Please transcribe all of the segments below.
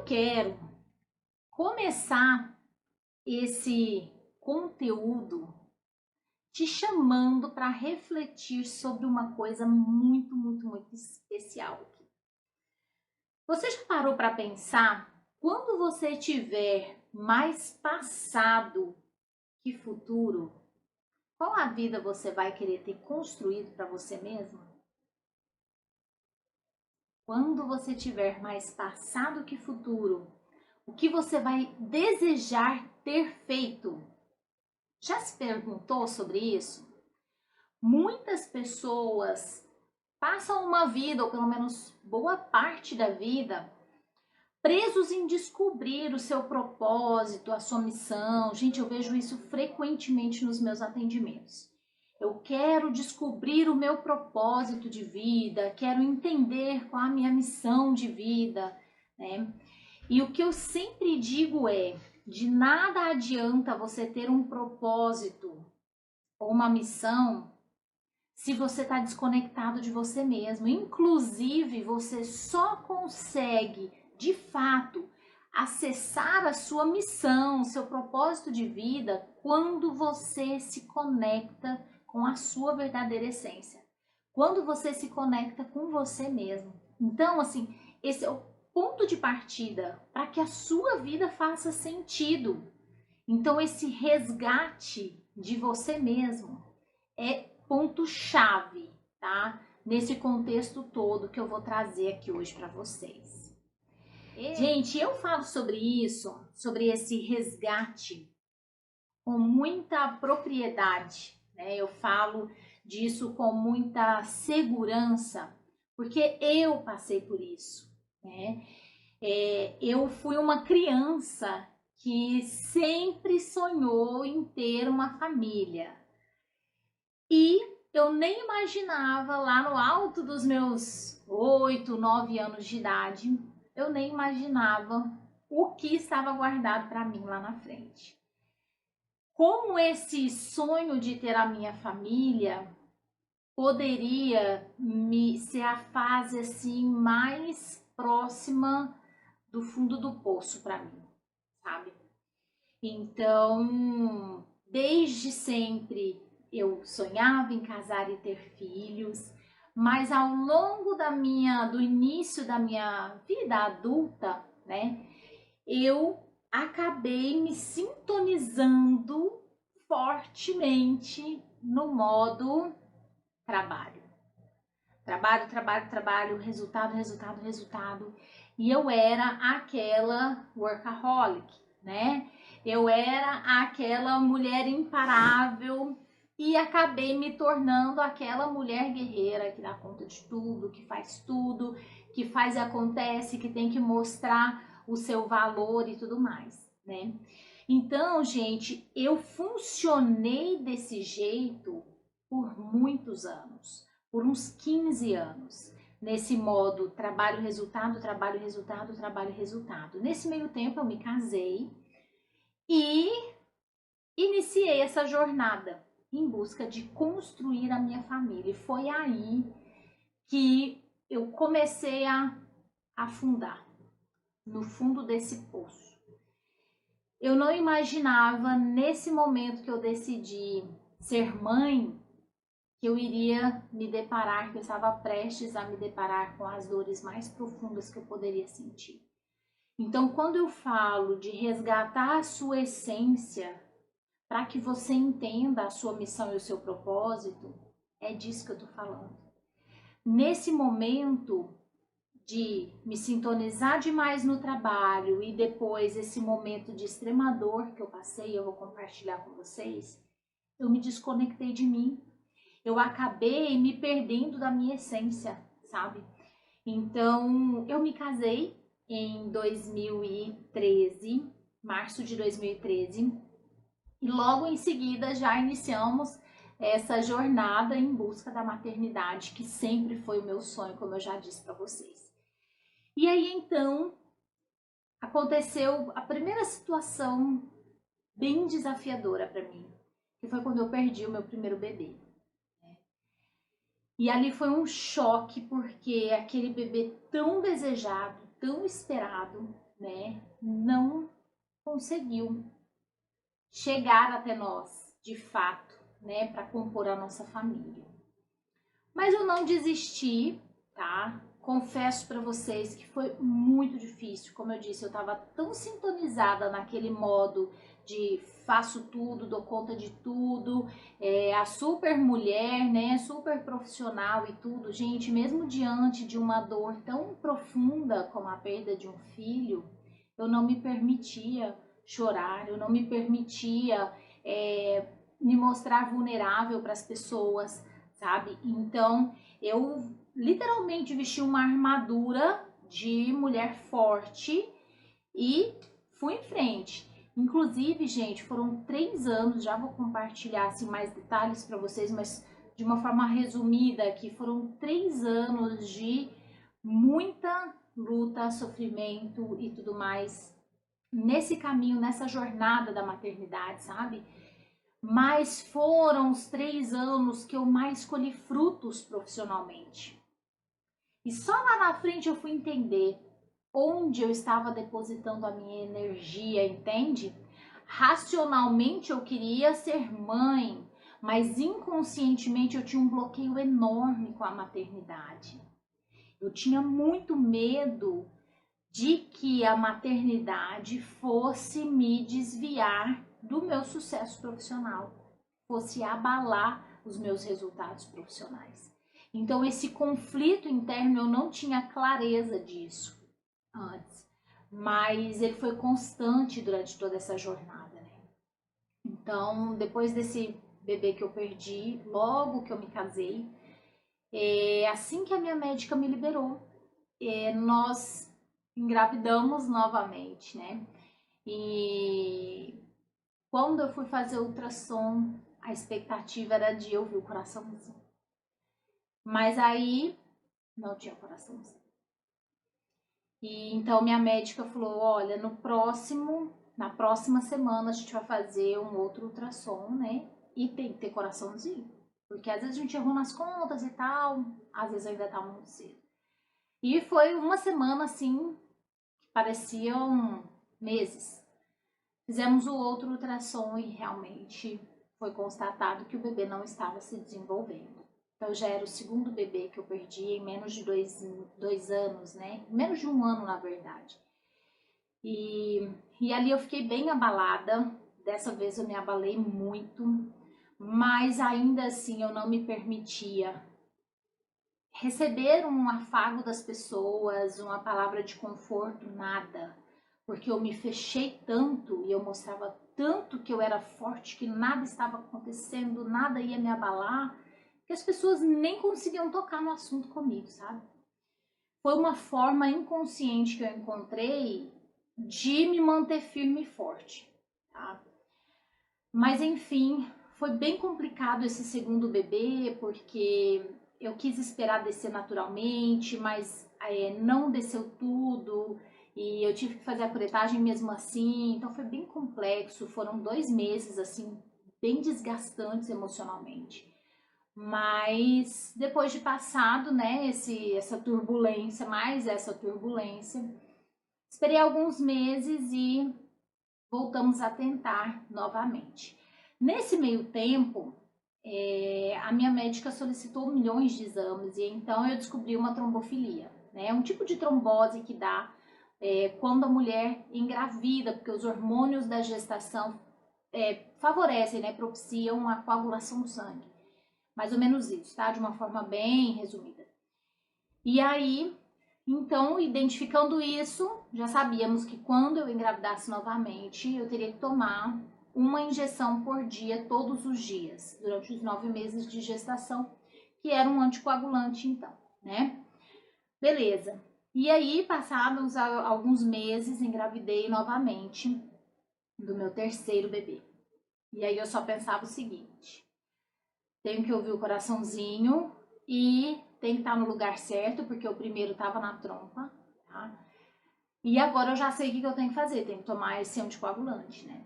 quero começar esse conteúdo te chamando para refletir sobre uma coisa muito especial aqui. Você já parou para pensar, quando você tiver mais passado que futuro, qual a vida você vai querer ter construído para você mesmo? Quando você tiver mais passado que futuro, o que você vai desejar ter feito? Já se perguntou sobre isso? Muitas pessoas passam uma vida, ou pelo menos boa parte da vida, presos em descobrir o seu propósito, a sua missão. Gente, eu vejo isso frequentemente nos meus atendimentos. Eu quero descobrir o meu propósito de vida, quero entender qual a minha missão de vida, né? E o que eu sempre digo é, de nada adianta você ter um propósito ou uma missão se você está desconectado de você mesmo. Inclusive, você só consegue, de fato, acessar a sua missão, seu propósito de vida, quando você se conecta com a sua verdadeira essência. Quando você se conecta com você mesmo. Então, assim, esse é o ponto de partida para que a sua vida faça sentido. Então, esse resgate de você mesmo é ponto-chave, tá? Nesse contexto todo que eu vou trazer aqui hoje para vocês. Gente, eu falo sobre isso, sobre esse resgate, com muita propriedade, né? Eu falo disso com muita segurança, porque eu passei por isso, né? Eu fui uma criança que sempre sonhou em ter uma família. E eu nem imaginava, lá no alto dos meus 8, 9 anos de idade, eu nem imaginava o que estava guardado para mim lá na frente. Como esse sonho de ter a minha família poderia ser a fase assim mais próxima do fundo do poço para mim, sabe? Então, desde sempre eu sonhava em casar e ter filhos, mas ao longo do início da minha vida adulta, né, eu acabei me sintonizando fortemente no modo trabalho. Trabalho, resultado. E eu era aquela workaholic, né? Eu era aquela mulher imparável e acabei me tornando aquela mulher guerreira que dá conta de tudo, que faz e acontece, que tem que mostrar o seu valor e tudo mais, né? Então, gente, eu funcionei desse jeito por muitos anos, por uns 15 anos, nesse modo trabalho, resultado. Nesse meio tempo eu me casei e iniciei essa jornada em busca de construir a minha família. E foi aí que eu comecei a afundar no fundo desse poço. Eu não imaginava, nesse momento que eu decidi ser mãe, que eu iria me deparar, que eu estava prestes a me deparar com as dores mais profundas que eu poderia sentir. Então, quando eu falo de resgatar a sua essência, para que você entenda a sua missão e o seu propósito, é disso que eu estou falando. Nesse momento de me sintonizar demais no trabalho e depois esse momento de extrema dor que eu passei, eu vou compartilhar com vocês, eu me desconectei de mim. Eu acabei me perdendo da minha essência, sabe? Então, eu me casei em 2013, março de 2013, e logo em seguida já iniciamos essa jornada em busca da maternidade, que sempre foi o meu sonho, como eu já disse para vocês. E aí, então, aconteceu a primeira situação bem desafiadora para mim, que foi quando eu perdi o meu primeiro bebê. E ali foi um choque, porque aquele bebê tão desejado, tão esperado, né, não conseguiu chegar até nós, de fato, né, para compor a nossa família. Mas eu não desisti, tá? Confesso para vocês que foi muito difícil. Como eu disse, eu estava tão sintonizada naquele modo de faço tudo, dou conta de tudo, a super mulher, né? Super profissional e tudo. Gente, mesmo diante de uma dor tão profunda como a perda de um filho, eu não me permitia chorar, eu não me permitia me mostrar vulnerável para as pessoas, sabe? Então, eu literalmente vesti uma armadura de mulher forte e fui em frente. Inclusive, gente, foram 3 anos, já vou compartilhar assim, mais detalhes para vocês, mas de uma forma resumida, que foram 3 anos de muita luta, sofrimento e tudo mais nesse caminho, nessa jornada da maternidade, sabe? Mas foram os 3 anos que eu mais colhi frutos profissionalmente. E só lá na frente eu fui entender onde eu estava depositando a minha energia, entende? Racionalmente eu queria ser mãe, mas inconscientemente eu tinha um bloqueio enorme com a maternidade. Eu tinha muito medo de que a maternidade fosse me desviar do meu sucesso profissional, fosse abalar os meus resultados profissionais. Então, esse conflito interno, eu não tinha clareza disso antes, mas ele foi constante durante toda essa jornada, né? Então, depois desse bebê que eu perdi, logo que eu me casei, assim que a minha médica me liberou, nós engravidamos novamente, né? E quando eu fui fazer o ultrassom, a expectativa era de eu ver o coraçãozinho. Mas aí não tinha coraçãozinho. E então minha médica falou: olha, na próxima semana a gente vai fazer um outro ultrassom, né? E tem que ter coraçãozinho. Porque às vezes a gente errou nas contas e tal, às vezes ainda tá muito cedo. E foi uma semana assim, que pareciam meses. Fizemos o outro ultrassom e realmente foi constatado que o bebê não estava se desenvolvendo. Então já era o segundo bebê que eu perdi em menos de dois anos, né? Menos de um ano, na verdade. E ali eu fiquei bem abalada. Dessa vez eu me abalei muito, mas ainda assim eu não me permitia receber um afago das pessoas, uma palavra de conforto, nada. Porque eu me fechei tanto e eu mostrava tanto que eu era forte, que nada estava acontecendo, nada ia me abalar, que as pessoas nem conseguiam tocar no assunto comigo, sabe? Foi uma forma inconsciente que eu encontrei de me manter firme e forte, tá? Mas enfim, foi bem complicado esse segundo bebê, porque eu quis esperar descer naturalmente, mas não desceu tudo e eu tive que fazer a curetagem mesmo assim, então foi bem complexo. Foram 2 meses assim, bem desgastantes emocionalmente. Mas depois de passado, né, essa turbulência, mais essa turbulência, esperei alguns meses e voltamos a tentar novamente. Nesse meio tempo, a minha médica solicitou milhões de exames e então eu descobri uma trombofilia, né? Um tipo de trombose que dá quando a mulher engravida, porque os hormônios da gestação favorecem, né? Propiciam a coagulação do sangue. Mais ou menos isso, tá? De uma forma bem resumida. E aí, então, identificando isso, já sabíamos que quando eu engravidasse novamente, eu teria que tomar uma injeção por dia, todos os dias, durante os 9 meses de gestação, que era um anticoagulante, então, né? Beleza. E aí, passados alguns meses, engravidei novamente do meu terceiro bebê. E aí eu só pensava o seguinte: tenho que ouvir o coraçãozinho e tem que estar no lugar certo, porque o primeiro estava na trompa, tá? E agora eu já sei o que eu tenho que fazer, tenho que tomar esse anticoagulante, né?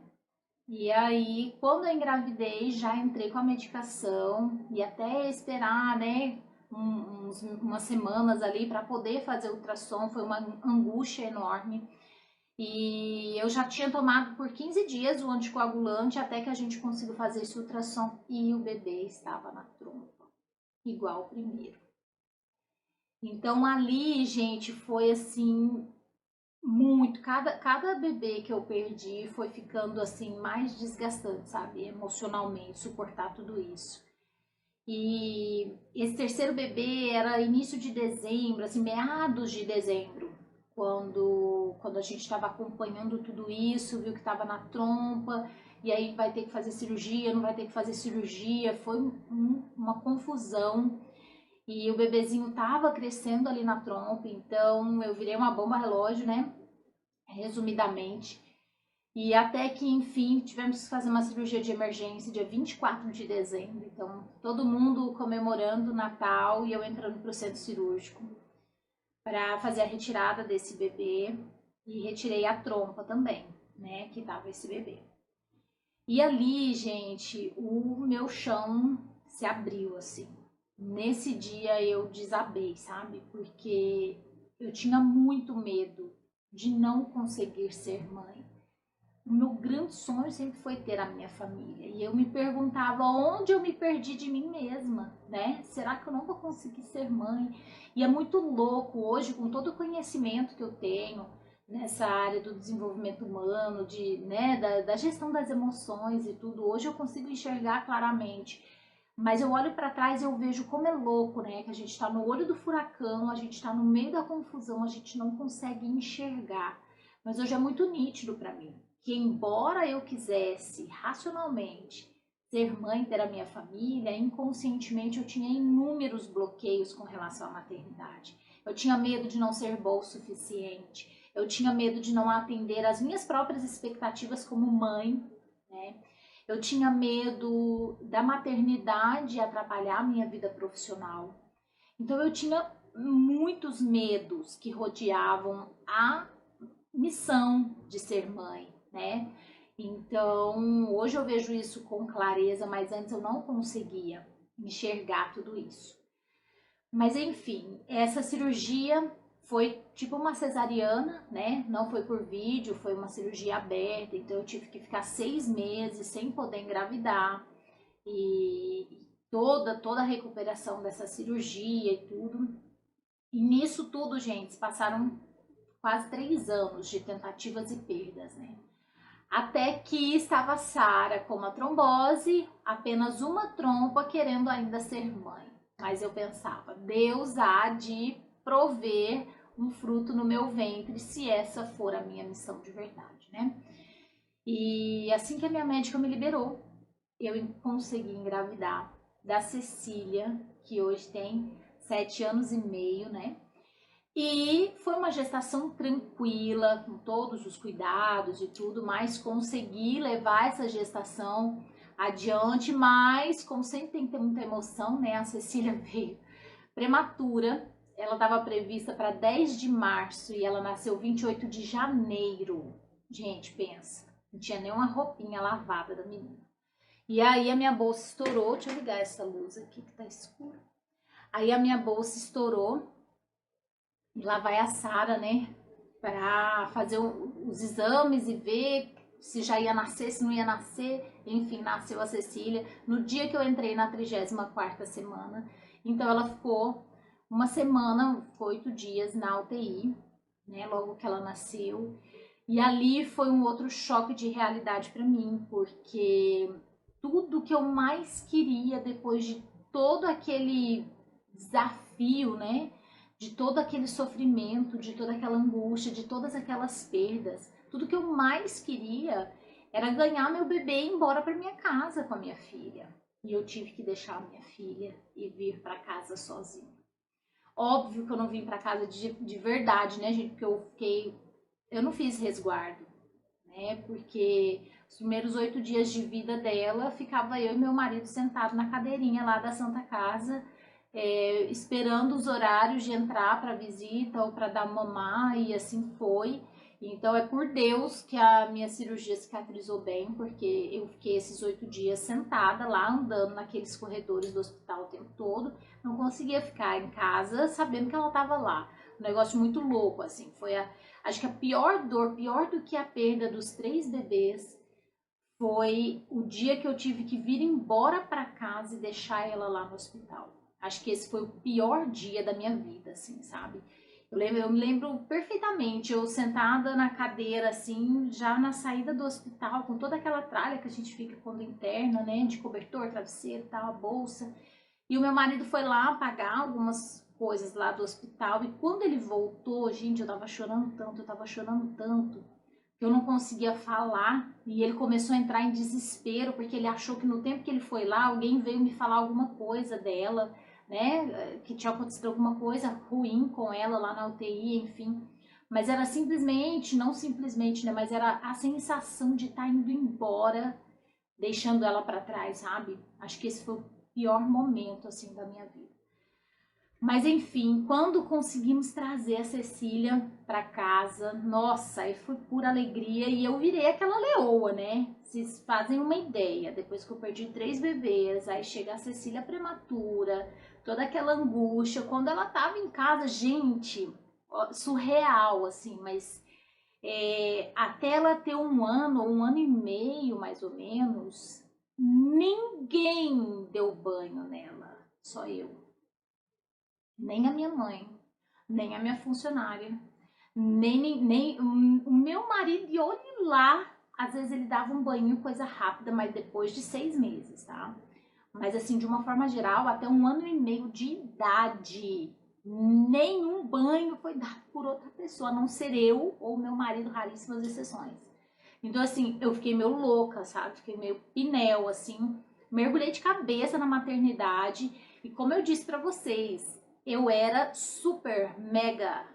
E aí, quando eu engravidei, já entrei com a medicação e até esperar, né, umas semanas ali para poder fazer ultrassom, foi uma angústia enorme. E eu já tinha tomado por 15 dias o anticoagulante até que a gente conseguiu fazer esse ultrassom e o bebê estava na trompa, igual o primeiro. Então ali, gente, foi assim muito, cada bebê que eu perdi foi ficando assim mais desgastante, sabe, emocionalmente, suportar tudo isso. E esse terceiro bebê era início de dezembro, assim, meados de dezembro, quando a gente estava acompanhando tudo isso, viu que estava na trompa, e aí vai ter que fazer cirurgia, não vai ter que fazer cirurgia, foi uma confusão. E o bebezinho estava crescendo ali na trompa, então eu virei uma bomba relógio, né? Resumidamente. E até que, enfim, tivemos que fazer uma cirurgia de emergência dia 24 de dezembro. Então, todo mundo comemorando o Natal e eu entrando para o centro cirúrgico para fazer a retirada desse bebê. E retirei a trompa também, né, que tava esse bebê. E ali, gente, o meu chão se abriu, assim. Nesse dia eu desabei, sabe? Porque eu tinha muito medo de não conseguir ser mãe. O meu grande sonho sempre foi ter a minha família. E eu me perguntava onde eu me perdi de mim mesma, né? Será que eu não vou conseguir ser mãe? E é muito louco hoje, com todo o conhecimento que eu tenho nessa área do desenvolvimento humano, né, da gestão das emoções e tudo. Hoje eu consigo enxergar claramente. Mas eu olho para trás e eu vejo como é louco, né? Que a gente está no olho do furacão, a gente está no meio da confusão, a gente não consegue enxergar. Mas hoje é muito nítido para mim que, embora eu quisesse racionalmente ser mãe, ter a minha família, inconscientemente eu tinha inúmeros bloqueios com relação à maternidade. Eu tinha medo de não ser boa o suficiente, eu tinha medo de não atender às minhas próprias expectativas como mãe, né? Eu tinha medo da maternidade atrapalhar a minha vida profissional. Então eu tinha muitos medos que rodeavam a missão de ser mãe, né? Então, hoje eu vejo isso com clareza, mas antes eu não conseguia enxergar tudo isso. Mas enfim, essa cirurgia foi tipo uma cesariana, né? Não foi por vídeo, foi uma cirurgia aberta, então eu tive que ficar 6 meses sem poder engravidar e toda a recuperação dessa cirurgia e tudo. E nisso tudo, gente, passaram quase 3 anos de tentativas e perdas, né? Até que estava Sara com uma trombose, apenas uma trompa, querendo ainda ser mãe. Mas eu pensava, Deus há de prover um fruto no meu ventre, se essa for a minha missão de verdade, né? E assim que a minha médica me liberou, eu consegui engravidar da Cecília, que hoje tem 7 anos e meio, né? E foi uma gestação tranquila, com todos os cuidados e tudo, mas consegui levar essa gestação adiante, mas como sempre tem que ter muita emoção, né? A Cecília veio prematura, ela estava prevista para 10 de março e ela nasceu 28 de janeiro. Gente, pensa, não tinha nem uma roupinha lavada da menina. E aí a minha bolsa estourou, deixa eu ligar essa luz aqui que tá escura. Aí a minha bolsa estourou. E lá vai a Sara, né, para fazer os exames e ver se já ia nascer, se não ia nascer. Enfim, nasceu a Cecília no dia que eu entrei na 34ª semana. Então ela ficou uma semana, ficou 8 dias na UTI, né, logo que ela nasceu. E ali foi um outro choque de realidade para mim, porque tudo que eu mais queria depois de todo aquele desafio, né, de todo aquele sofrimento, de toda aquela angústia, de todas aquelas perdas. Tudo que eu mais queria era ganhar meu bebê e ir embora para minha casa com a minha filha. E eu tive que deixar a minha filha e vir para casa sozinha. Óbvio que eu não vim para casa de verdade, né, gente? Porque eu não fiz resguardo, né? Porque os primeiros 8 dias de vida dela, ficava eu e meu marido sentado na cadeirinha lá da Santa Casa, esperando os horários de entrar para visita ou para dar mamar, e assim foi. Então é por Deus que a minha cirurgia cicatrizou bem, porque eu fiquei esses 8 dias sentada lá, andando naqueles corredores do hospital o tempo todo, não conseguia ficar em casa sabendo que ela estava lá. um negócio muito louco, assim. Foi acho que a pior dor, pior do que a perda dos 3 bebês, foi o dia que eu tive que vir embora para casa e deixar ela lá no hospital. Acho que esse foi o pior dia da minha vida, assim, sabe? Eu me lembro perfeitamente, eu sentada na cadeira, assim, já na saída do hospital, com toda aquela tralha que a gente fica quando interna, né? De cobertor, travesseiro e tal, a bolsa. E o meu marido foi lá pagar algumas coisas lá do hospital. E quando ele voltou, gente, eu tava chorando tanto, que eu não conseguia falar. E ele começou a entrar em desespero, porque ele achou que no tempo que ele foi lá, alguém veio me falar alguma coisa dela, né? Que tinha acontecido alguma coisa ruim com ela lá na UTI, enfim. Mas era simplesmente, não simplesmente, né? Mas era a sensação de estar indo embora, deixando ela para trás, sabe? Acho que esse foi o pior momento, assim, da minha vida. Mas enfim, quando conseguimos trazer a Cecília para casa, nossa, aí foi pura alegria e eu virei aquela leoa, né? Vocês fazem uma ideia, depois que eu perdi 3 bebês, aí chega a Cecília prematura, toda aquela angústia. Quando ela tava em casa, gente, surreal, assim, mas até ela ter 1 ano, 1 ano e meio mais ou menos, ninguém deu banho nela, só eu. Nem a minha mãe, nem a minha funcionária, nem o meu marido, e olhe lá, às vezes ele dava um banho, coisa rápida, mas depois de 6 meses, tá? Mas assim, de uma forma geral, até 1 ano e meio de idade, nenhum banho foi dado por outra pessoa, a não ser eu ou meu marido, raríssimas exceções. Então assim, eu fiquei meio louca, sabe? Fiquei meio pinel, assim, mergulhei de cabeça na maternidade, e como eu disse pra vocês, eu era super mega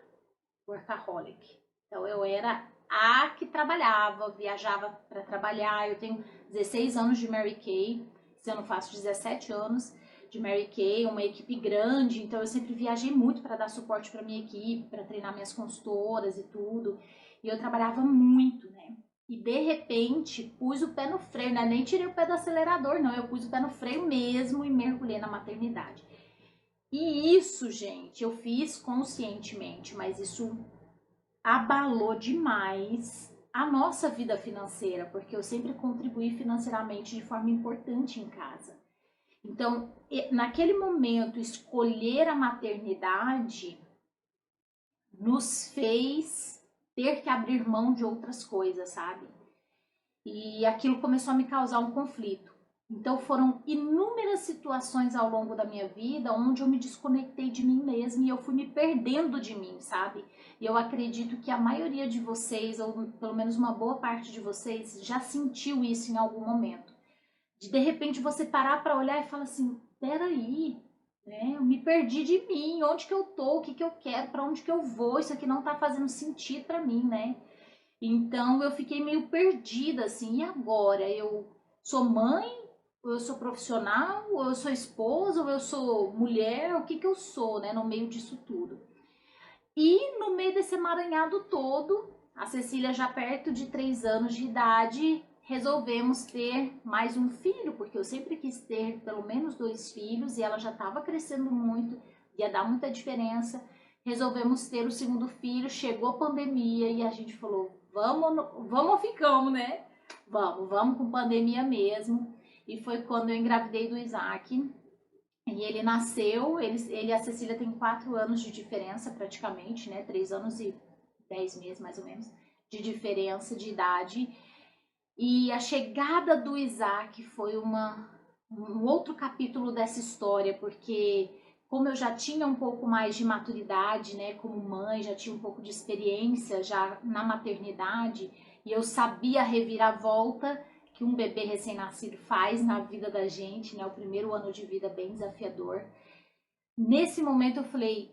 workaholic. Então eu era a que trabalhava, viajava para trabalhar. Eu tenho 16 anos de Mary Kay, se eu não faço 17 anos de Mary Kay, uma equipe grande, então eu sempre viajei muito para dar suporte para minha equipe, para treinar minhas consultoras e tudo. E eu trabalhava muito, né? E de repente pus o pé no freio, né? Nem tirei o pé do acelerador, não. Eu pus o pé no freio mesmo e mergulhei na maternidade. E isso, gente, eu fiz conscientemente, mas isso abalou demais a nossa vida financeira, porque eu sempre contribuí financeiramente de forma importante em casa. Então, naquele momento, escolher a maternidade nos fez ter que abrir mão de outras coisas, sabe? E aquilo começou a me causar um conflito. Então foram inúmeras situações ao longo da minha vida onde eu me desconectei de mim mesma e eu fui me perdendo de mim, sabe? E eu acredito que a maioria de vocês, ou pelo menos uma boa parte de vocês, já sentiu isso em algum momento. De repente você parar para olhar e falar assim, peraí, né? Eu me perdi de mim, onde que eu tô, o que que eu quero, para onde que eu vou, isso aqui não tá fazendo sentido para mim, né? Então eu fiquei meio perdida assim, e agora? Eu sou mãe, ou eu sou profissional, ou eu sou esposa, ou eu sou mulher, o que que eu sou, né, no meio disso tudo? E no meio desse emaranhado todo, a Cecília já perto de 3 anos de idade, resolvemos ter mais um filho, porque eu sempre quis ter pelo menos 2 filhos e ela já estava crescendo muito, ia dar muita diferença. Resolvemos ter o segundo filho, chegou a pandemia e a gente falou, vamos ou ficamos, né? Vamos com pandemia mesmo. E foi quando eu engravidei do Isaac. E ele nasceu, ele e a Cecília tem 4 anos de diferença praticamente, né? 3 anos e 10 meses mais ou menos de diferença de idade. E a chegada do Isaac foi um outro capítulo dessa história, porque como eu já tinha um pouco mais de maturidade, né, como mãe, já tinha um pouco de experiência já na maternidade, e eu sabia a reviravolta que um bebê recém-nascido faz na vida da gente, né, o primeiro ano de vida bem desafiador. Nesse momento eu falei,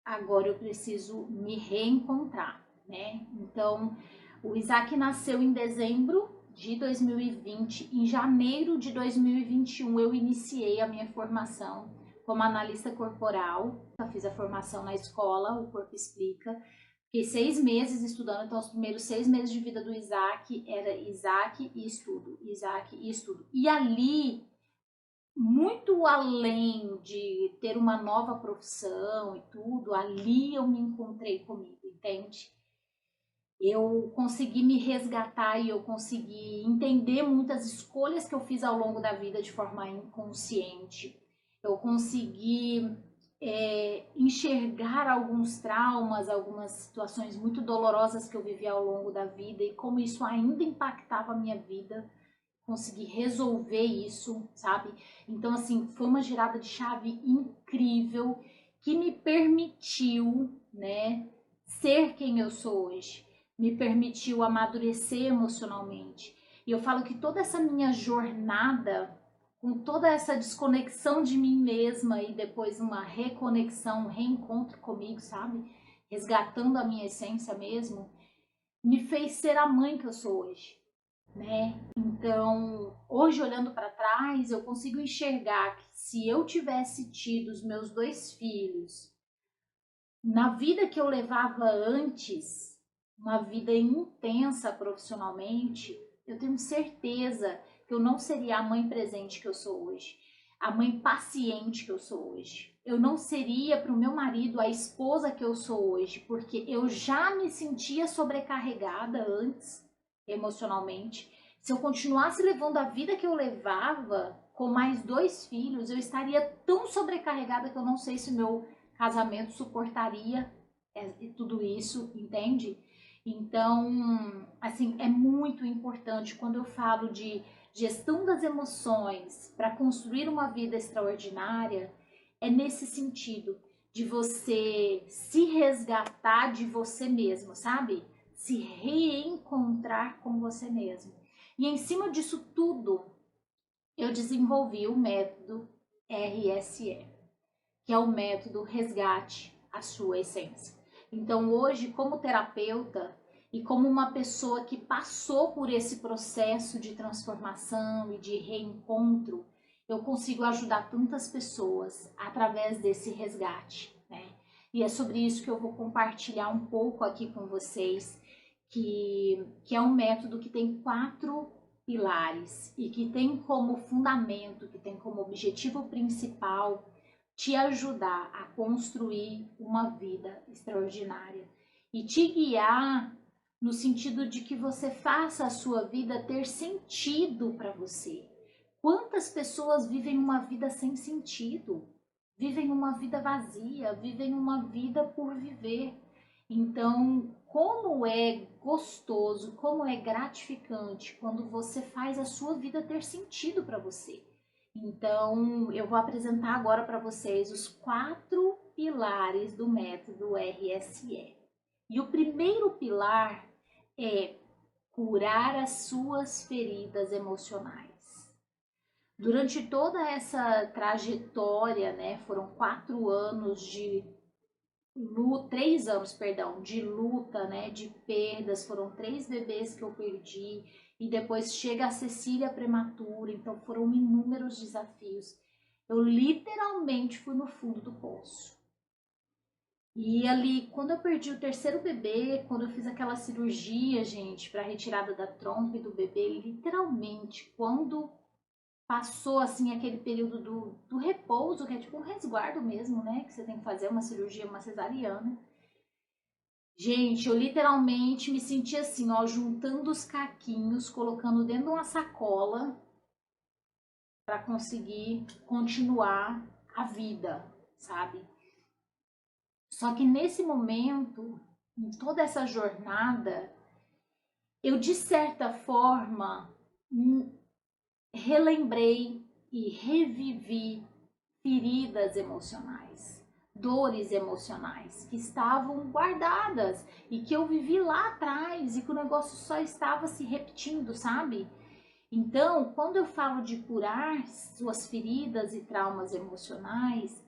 agora eu preciso me reencontrar, né? Então, o Isaac nasceu em dezembro de 2020. Em janeiro de 2021, eu iniciei a minha formação como analista corporal. Eu fiz a formação na escola, o Corpo Explica. Fiquei 6 meses estudando, então os primeiros 6 meses de vida do Isaac era Isaac e estudo, Isaac e estudo. E ali muito além de ter uma nova profissão e tudo, ali eu me encontrei comigo, entende? Eu consegui me resgatar e eu consegui entender muitas escolhas que eu fiz ao longo da vida de forma inconsciente. Eu consegui enxergar alguns traumas, algumas situações muito dolorosas que eu vivi ao longo da vida e como isso ainda impactava a minha vida. Consegui resolver isso, sabe? Então, assim, foi uma girada de chave incrível que me permitiu, né, ser quem eu sou hoje, me permitiu amadurecer emocionalmente. E eu falo que toda essa minha jornada, com toda essa desconexão de mim mesma e depois uma reconexão, um reencontro comigo, sabe? Resgatando a minha essência mesmo, me fez ser a mãe que eu sou hoje, né? Então, hoje olhando para trás, eu consigo enxergar que se eu tivesse tido os meus 2 filhos na vida que eu levava antes, uma vida intensa profissionalmente, eu tenho certeza que eu não seria a mãe presente que eu sou hoje, a mãe paciente que eu sou hoje. Eu não seria para o meu marido a esposa que eu sou hoje, porque eu já me sentia sobrecarregada antes, emocionalmente. Se eu continuasse levando a vida que eu levava com mais 2 filhos, eu estaria tão sobrecarregada que eu não sei se o meu casamento suportaria tudo isso, entende? Então, assim, é muito importante quando eu falo de gestão das emoções para construir uma vida extraordinária, é nesse sentido de você se resgatar de você mesmo, sabe? Se reencontrar com você mesmo. E em cima disso tudo, eu desenvolvi o método RSE, que é o método resgate a sua essência. Então, hoje, como terapeuta e como uma pessoa que passou por esse processo de transformação e de reencontro, eu consigo ajudar tantas pessoas através desse resgate, né? E é sobre isso que eu vou compartilhar um pouco aqui com vocês, que é um método que tem 4 pilares e que tem como fundamento, que tem como objetivo principal te ajudar a construir uma vida extraordinária e te guiar no sentido de que você faça a sua vida ter sentido para você. Quantas pessoas vivem uma vida sem sentido? Vivem uma vida vazia, vivem uma vida por viver. Então, como é gostoso, como é gratificante quando você faz a sua vida ter sentido para você. Então, eu vou apresentar agora para vocês os 4 pilares do método RSE. E o primeiro pilar é curar as suas feridas emocionais. Durante toda essa trajetória, né, foram 4 anos de luta, 3 anos, perdão, de luta, né, de perdas, foram 3 bebês que eu perdi, e depois chega a Cecília prematura, então foram inúmeros desafios. Eu literalmente fui no fundo do poço. E ali, quando eu perdi o terceiro bebê, quando eu fiz aquela cirurgia, gente, para retirada da trompa e do bebê, literalmente, quando passou assim aquele período do repouso, que é tipo um resguardo mesmo, né? Que você tem que fazer uma cirurgia, uma cesariana. Gente, eu literalmente me senti assim, ó, juntando os caquinhos, colocando dentro de uma sacola para conseguir continuar a vida, sabe? Só que nesse momento, em toda essa jornada, eu de certa forma relembrei e revivi feridas emocionais, dores emocionais que estavam guardadas e que eu vivi lá atrás e que o negócio só estava se repetindo, sabe? Então, quando eu falo de curar suas feridas e traumas emocionais,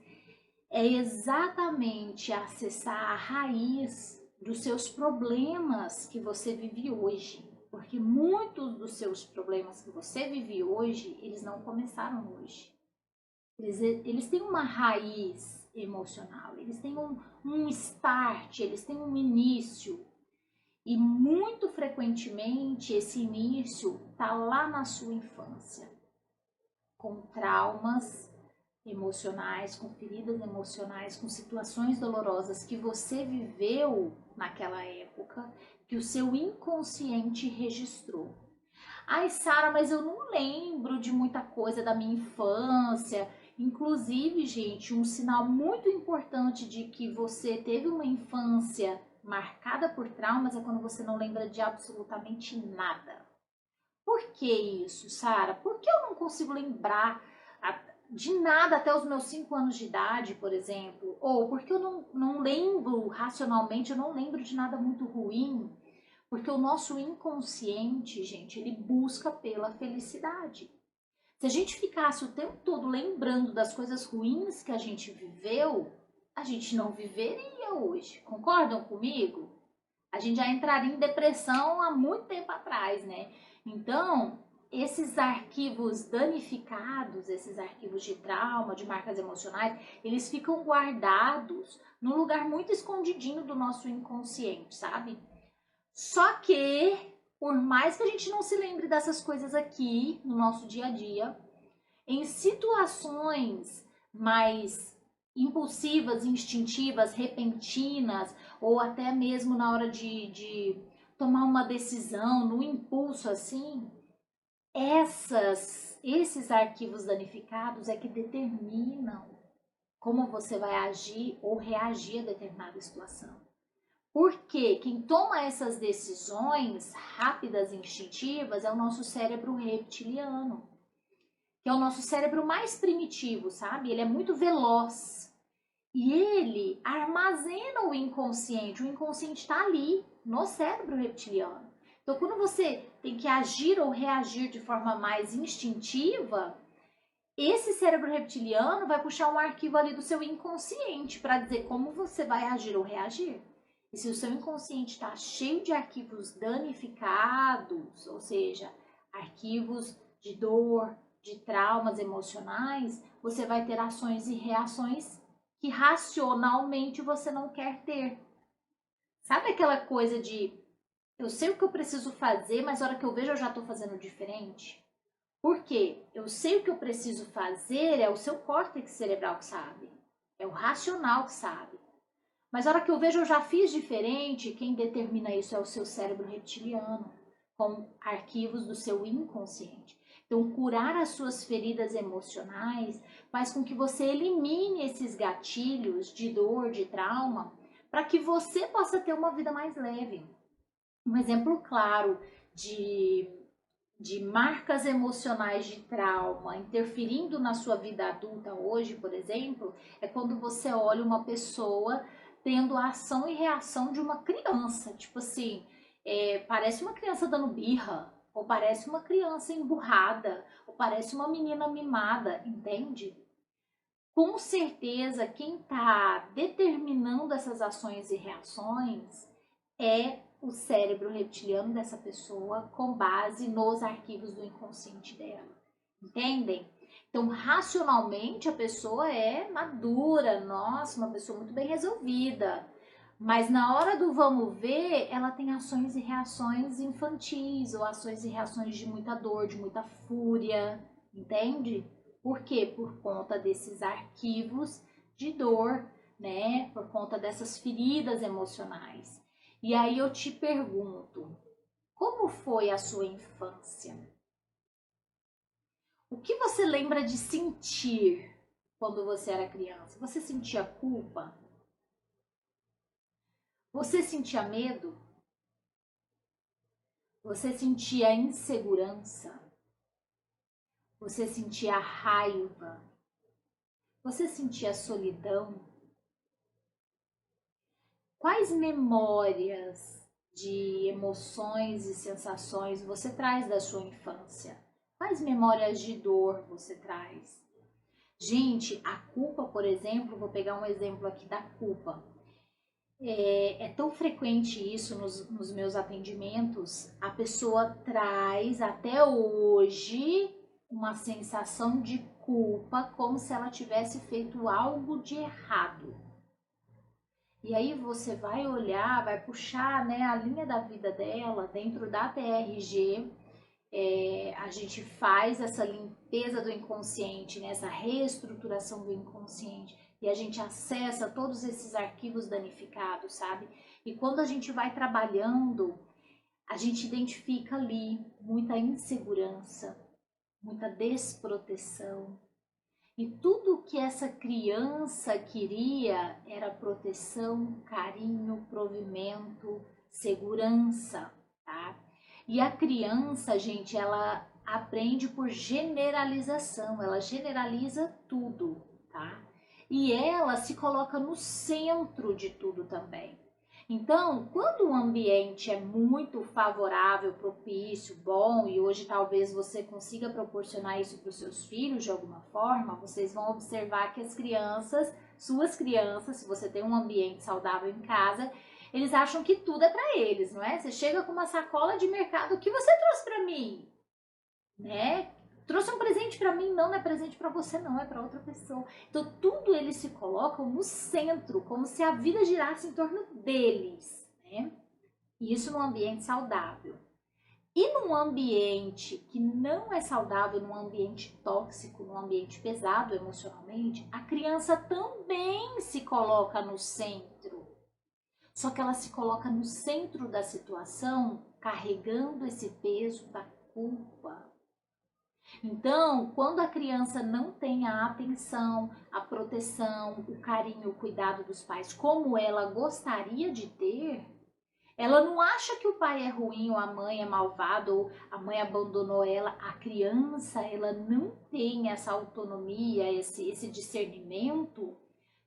é exatamente acessar a raiz dos seus problemas que você vive hoje. Porque muitos dos seus problemas que você vive hoje, eles não começaram hoje. Eles têm uma raiz emocional, eles têm um start, eles têm um início. E muito frequentemente esse início está lá na sua infância. com traumas emocionais, com feridas emocionais, com situações dolorosas que você viveu naquela época, que o seu inconsciente registrou. Ai, Sara, mas eu não lembro de muita coisa da minha infância. Inclusive, gente, um sinal muito importante de que você teve uma infância marcada por traumas é quando você não lembra de absolutamente nada. Por que isso, Sara? Por que eu não consigo lembrar de nada até os meus 5 anos de idade, por exemplo? Ou porque eu não lembro racionalmente, eu não lembro de nada muito ruim? Porque o nosso inconsciente, gente, ele busca pela felicidade. Se a gente ficasse o tempo todo lembrando das coisas ruins que a gente viveu, a gente não viveria hoje. Concordam comigo? A gente já entraria em depressão há muito tempo atrás, né? Então, esses arquivos danificados, esses arquivos de trauma, de marcas emocionais, eles ficam guardados num lugar muito escondidinho do nosso inconsciente, sabe? Só que, por mais que a gente não se lembre dessas coisas aqui no nosso dia a dia, em situações mais impulsivas, instintivas, repentinas, ou até mesmo na hora de tomar uma decisão, no impulso assim, esses arquivos danificados é que determinam como você vai agir ou reagir a determinada situação. Porque quem toma essas decisões rápidas e instintivas é o nosso cérebro reptiliano, que é o nosso cérebro mais primitivo, sabe? Ele é muito veloz e ele armazena o inconsciente. O inconsciente está ali, no cérebro reptiliano. Então, quando você tem que agir ou reagir de forma mais instintiva, esse cérebro reptiliano vai puxar um arquivo ali do seu inconsciente para dizer como você vai agir ou reagir. E se o seu inconsciente está cheio de arquivos danificados, ou seja, arquivos de dor, de traumas emocionais, você vai ter ações e reações que racionalmente você não quer ter. Sabe aquela coisa de eu sei o que eu preciso fazer, mas na hora que eu vejo eu já estou fazendo diferente? Por quê? Eu sei o que eu preciso fazer, é o seu córtex cerebral que sabe. É o racional que sabe. Mas na hora que eu vejo eu já fiz diferente, quem determina isso é o seu cérebro reptiliano, com arquivos do seu inconsciente. Então, curar as suas feridas emocionais faz com que você elimine esses gatilhos de dor, de trauma, para que você possa ter uma vida mais leve. Um exemplo claro de marcas emocionais de trauma interferindo na sua vida adulta hoje, por exemplo, é quando você olha uma pessoa tendo a ação e reação de uma criança. Tipo assim, parece uma criança dando birra, ou parece uma criança emburrada, ou parece uma menina mimada, entende? Com certeza, quem está determinando essas ações e reações é o cérebro reptiliano dessa pessoa com base nos arquivos do inconsciente dela. Entendem? Então, racionalmente, a pessoa é madura, nossa, uma pessoa muito bem resolvida. Mas na hora do vamos ver, ela tem ações e reações infantis, ou ações e reações de muita dor, de muita fúria, entende? Por quê? Por conta desses arquivos de dor, né? Por conta dessas feridas emocionais. E aí eu te pergunto, como foi a sua infância? O que você lembra de sentir quando você era criança? Você sentia culpa? Você sentia medo? Você sentia insegurança? Você sentia raiva? Você sentia solidão? Quais memórias de emoções e sensações você traz da sua infância? Quais memórias de dor você traz? Gente, a culpa, por exemplo, vou pegar um exemplo aqui da culpa. É tão frequente isso nos meus atendimentos, a pessoa traz até hoje uma sensação de culpa, como se ela tivesse feito algo de errado. E aí você vai olhar, vai puxar, né, a linha da vida dela dentro da TRG, a gente faz essa limpeza do inconsciente, né? Essa reestruturação do inconsciente, e a gente acessa todos esses arquivos danificados, sabe? E quando a gente vai trabalhando, a gente identifica ali muita insegurança, muita desproteção. E tudo que essa criança queria era proteção, carinho, provimento, segurança, tá? E a criança, gente, ela aprende por generalização, ela generaliza tudo, tá? E ela se coloca no centro de tudo também. Então, quando o ambiente é muito favorável, propício, bom, e hoje talvez você consiga proporcionar isso para os seus filhos de alguma forma, vocês vão observar que as crianças, suas crianças, se você tem um ambiente saudável em casa, eles acham que tudo é para eles, não é? Você chega com uma sacola de mercado, o que você trouxe para mim? Né? Trouxe um presente para mim, não é presente para você, não, é para outra pessoa. Então, tudo eles se colocam no centro, como se a vida girasse em torno deles, né? E isso num ambiente saudável. E num ambiente que não é saudável, num ambiente tóxico, num ambiente pesado emocionalmente, a criança também se coloca no centro. Só que ela se coloca no centro da situação, carregando esse peso da culpa. Então, quando a criança não tem a atenção, a proteção, o carinho, o cuidado dos pais como ela gostaria de ter, ela não acha que o pai é ruim ou a mãe é malvada ou a mãe abandonou ela. A criança, ela não tem essa autonomia, esse discernimento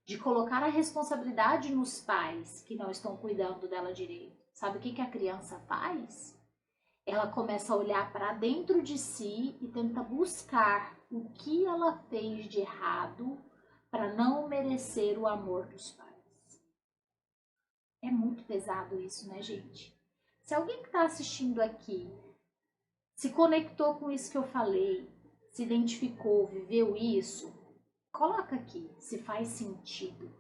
de colocar a responsabilidade nos pais que não estão cuidando dela direito. Sabe o que a criança faz? Ela começa a olhar para dentro de si e tenta buscar o que ela fez de errado para não merecer o amor dos pais. É muito pesado isso, né, gente? Se alguém que está assistindo aqui se conectou com isso que eu falei, se identificou, viveu isso, coloca aqui se faz sentido.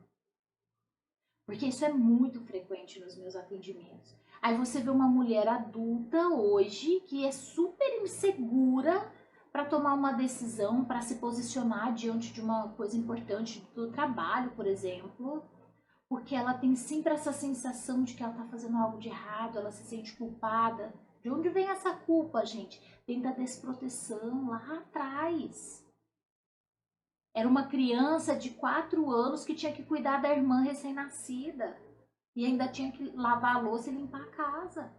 Porque isso é muito frequente nos meus atendimentos. Aí você vê uma mulher adulta hoje que é super insegura para tomar uma decisão, para se posicionar diante de uma coisa importante do trabalho, por exemplo, porque ela tem sempre essa sensação de que ela está fazendo algo de errado, ela se sente culpada. De onde vem essa culpa, gente? Vem da desproteção lá atrás. Era uma criança de 4 anos que tinha que cuidar da irmã recém-nascida. E ainda tinha que lavar a louça e limpar a casa.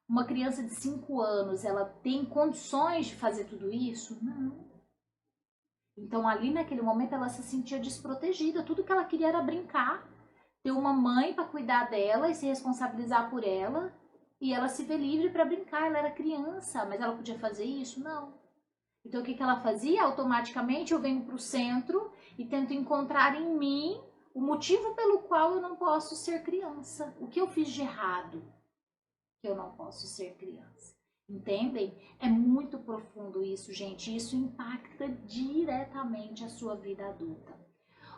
Uma criança de 5 anos, ela tem condições de fazer tudo isso? Não. Então, ali naquele momento, ela se sentia desprotegida. Tudo que ela queria era brincar. Ter uma mãe para cuidar dela e se responsabilizar por ela. E ela se vê livre para brincar. Ela era criança, mas ela podia fazer isso? Não. Então, o que ela fazia? Automaticamente, eu venho para o centro e tento encontrar em mim o motivo pelo qual eu não posso ser criança. O que eu fiz de errado que eu não posso ser criança? Entendem? É muito profundo isso, gente. Isso impacta diretamente a sua vida adulta.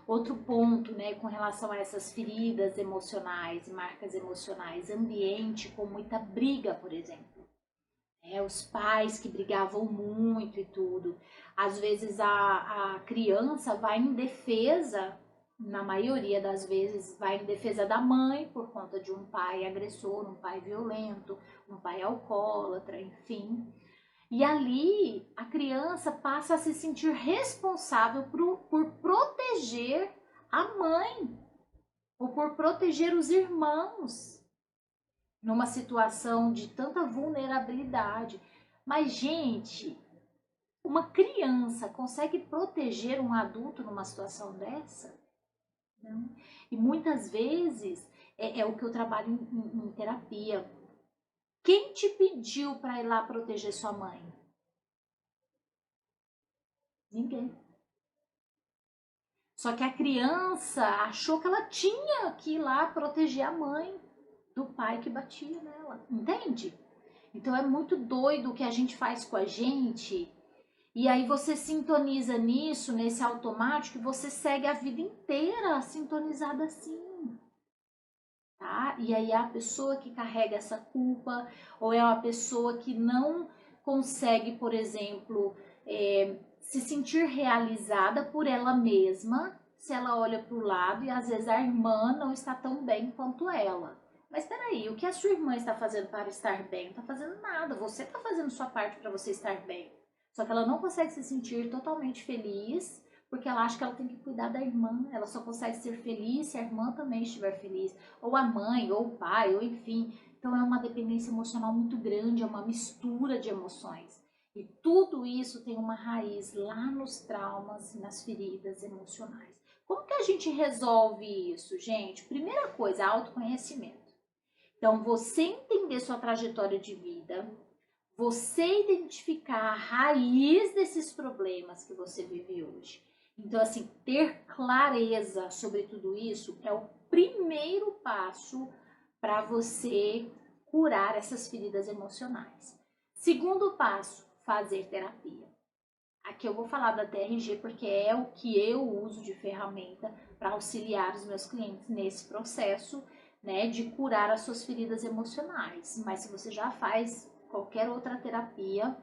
Outro ponto, né, com relação a essas feridas emocionais, marcas emocionais, ambiente com muita briga, por exemplo. Os pais que brigavam muito e tudo. Às vezes a criança vai em defesa, na maioria das vezes, vai em defesa da mãe por conta de um pai agressor, um pai violento, um pai alcoólatra, enfim. E ali a criança passa a se sentir responsável por proteger a mãe ou por proteger os irmãos numa situação de tanta vulnerabilidade. Mas, gente, uma criança consegue proteger um adulto numa situação dessa? Não. E muitas vezes é o que eu trabalho em terapia. Quem te pediu para ir lá proteger sua mãe? Ninguém. Só que a criança achou que ela tinha que ir lá proteger a mãe do pai que batia nela, entende? Então é muito doido o que a gente faz com a gente, e aí você sintoniza nisso, nesse automático, e você segue a vida inteira sintonizada assim, tá? E aí é a pessoa que carrega essa culpa, ou é uma pessoa que não consegue, por exemplo, se sentir realizada por ela mesma, se ela olha para o lado e às vezes a irmã não está tão bem quanto ela. Mas peraí, o que a sua irmã está fazendo para estar bem? Não está fazendo nada, você está fazendo sua parte para você estar bem. Só que ela não consegue se sentir totalmente feliz, porque ela acha que ela tem que cuidar da irmã. Ela só consegue ser feliz se a irmã também estiver feliz. Ou a mãe, ou o pai, ou enfim. Então é uma dependência emocional muito grande, é uma mistura de emoções. E tudo isso tem uma raiz lá nos traumas e nas feridas emocionais. Como que a gente resolve isso, gente? Primeira coisa, autoconhecimento. Então, você entender sua trajetória de vida, você identificar a raiz desses problemas que você vive hoje. Então, assim, ter clareza sobre tudo isso é o primeiro passo para você curar essas feridas emocionais. Segundo passo, fazer terapia. Aqui eu vou falar da TRG porque é o que eu uso de ferramenta para auxiliar os meus clientes nesse processo, né, de curar as suas feridas emocionais. Mas se você já faz qualquer outra terapia,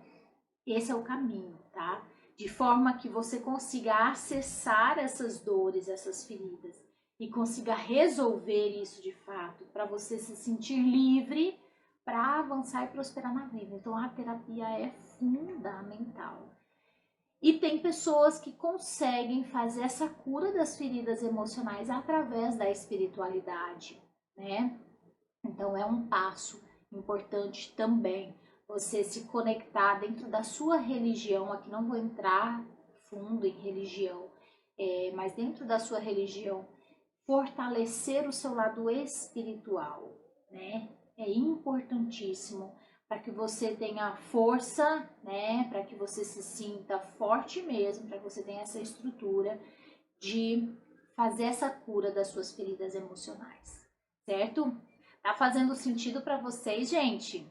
esse é o caminho, tá? De forma que você consiga acessar essas dores, essas feridas e consiga resolver isso de fato, para você se sentir livre para avançar e prosperar na vida. Então a terapia é fundamental. E tem pessoas que conseguem fazer essa cura das feridas emocionais através da espiritualidade, né? Então é um passo importante também você se conectar dentro da sua religião. Aqui não vou entrar fundo em religião, mas dentro da sua religião, fortalecer o seu lado espiritual, né? É importantíssimo para que você tenha força, né? Para que você se sinta forte mesmo, para que você tenha essa estrutura de fazer essa cura das suas feridas emocionais, certo? Tá fazendo sentido para vocês, gente?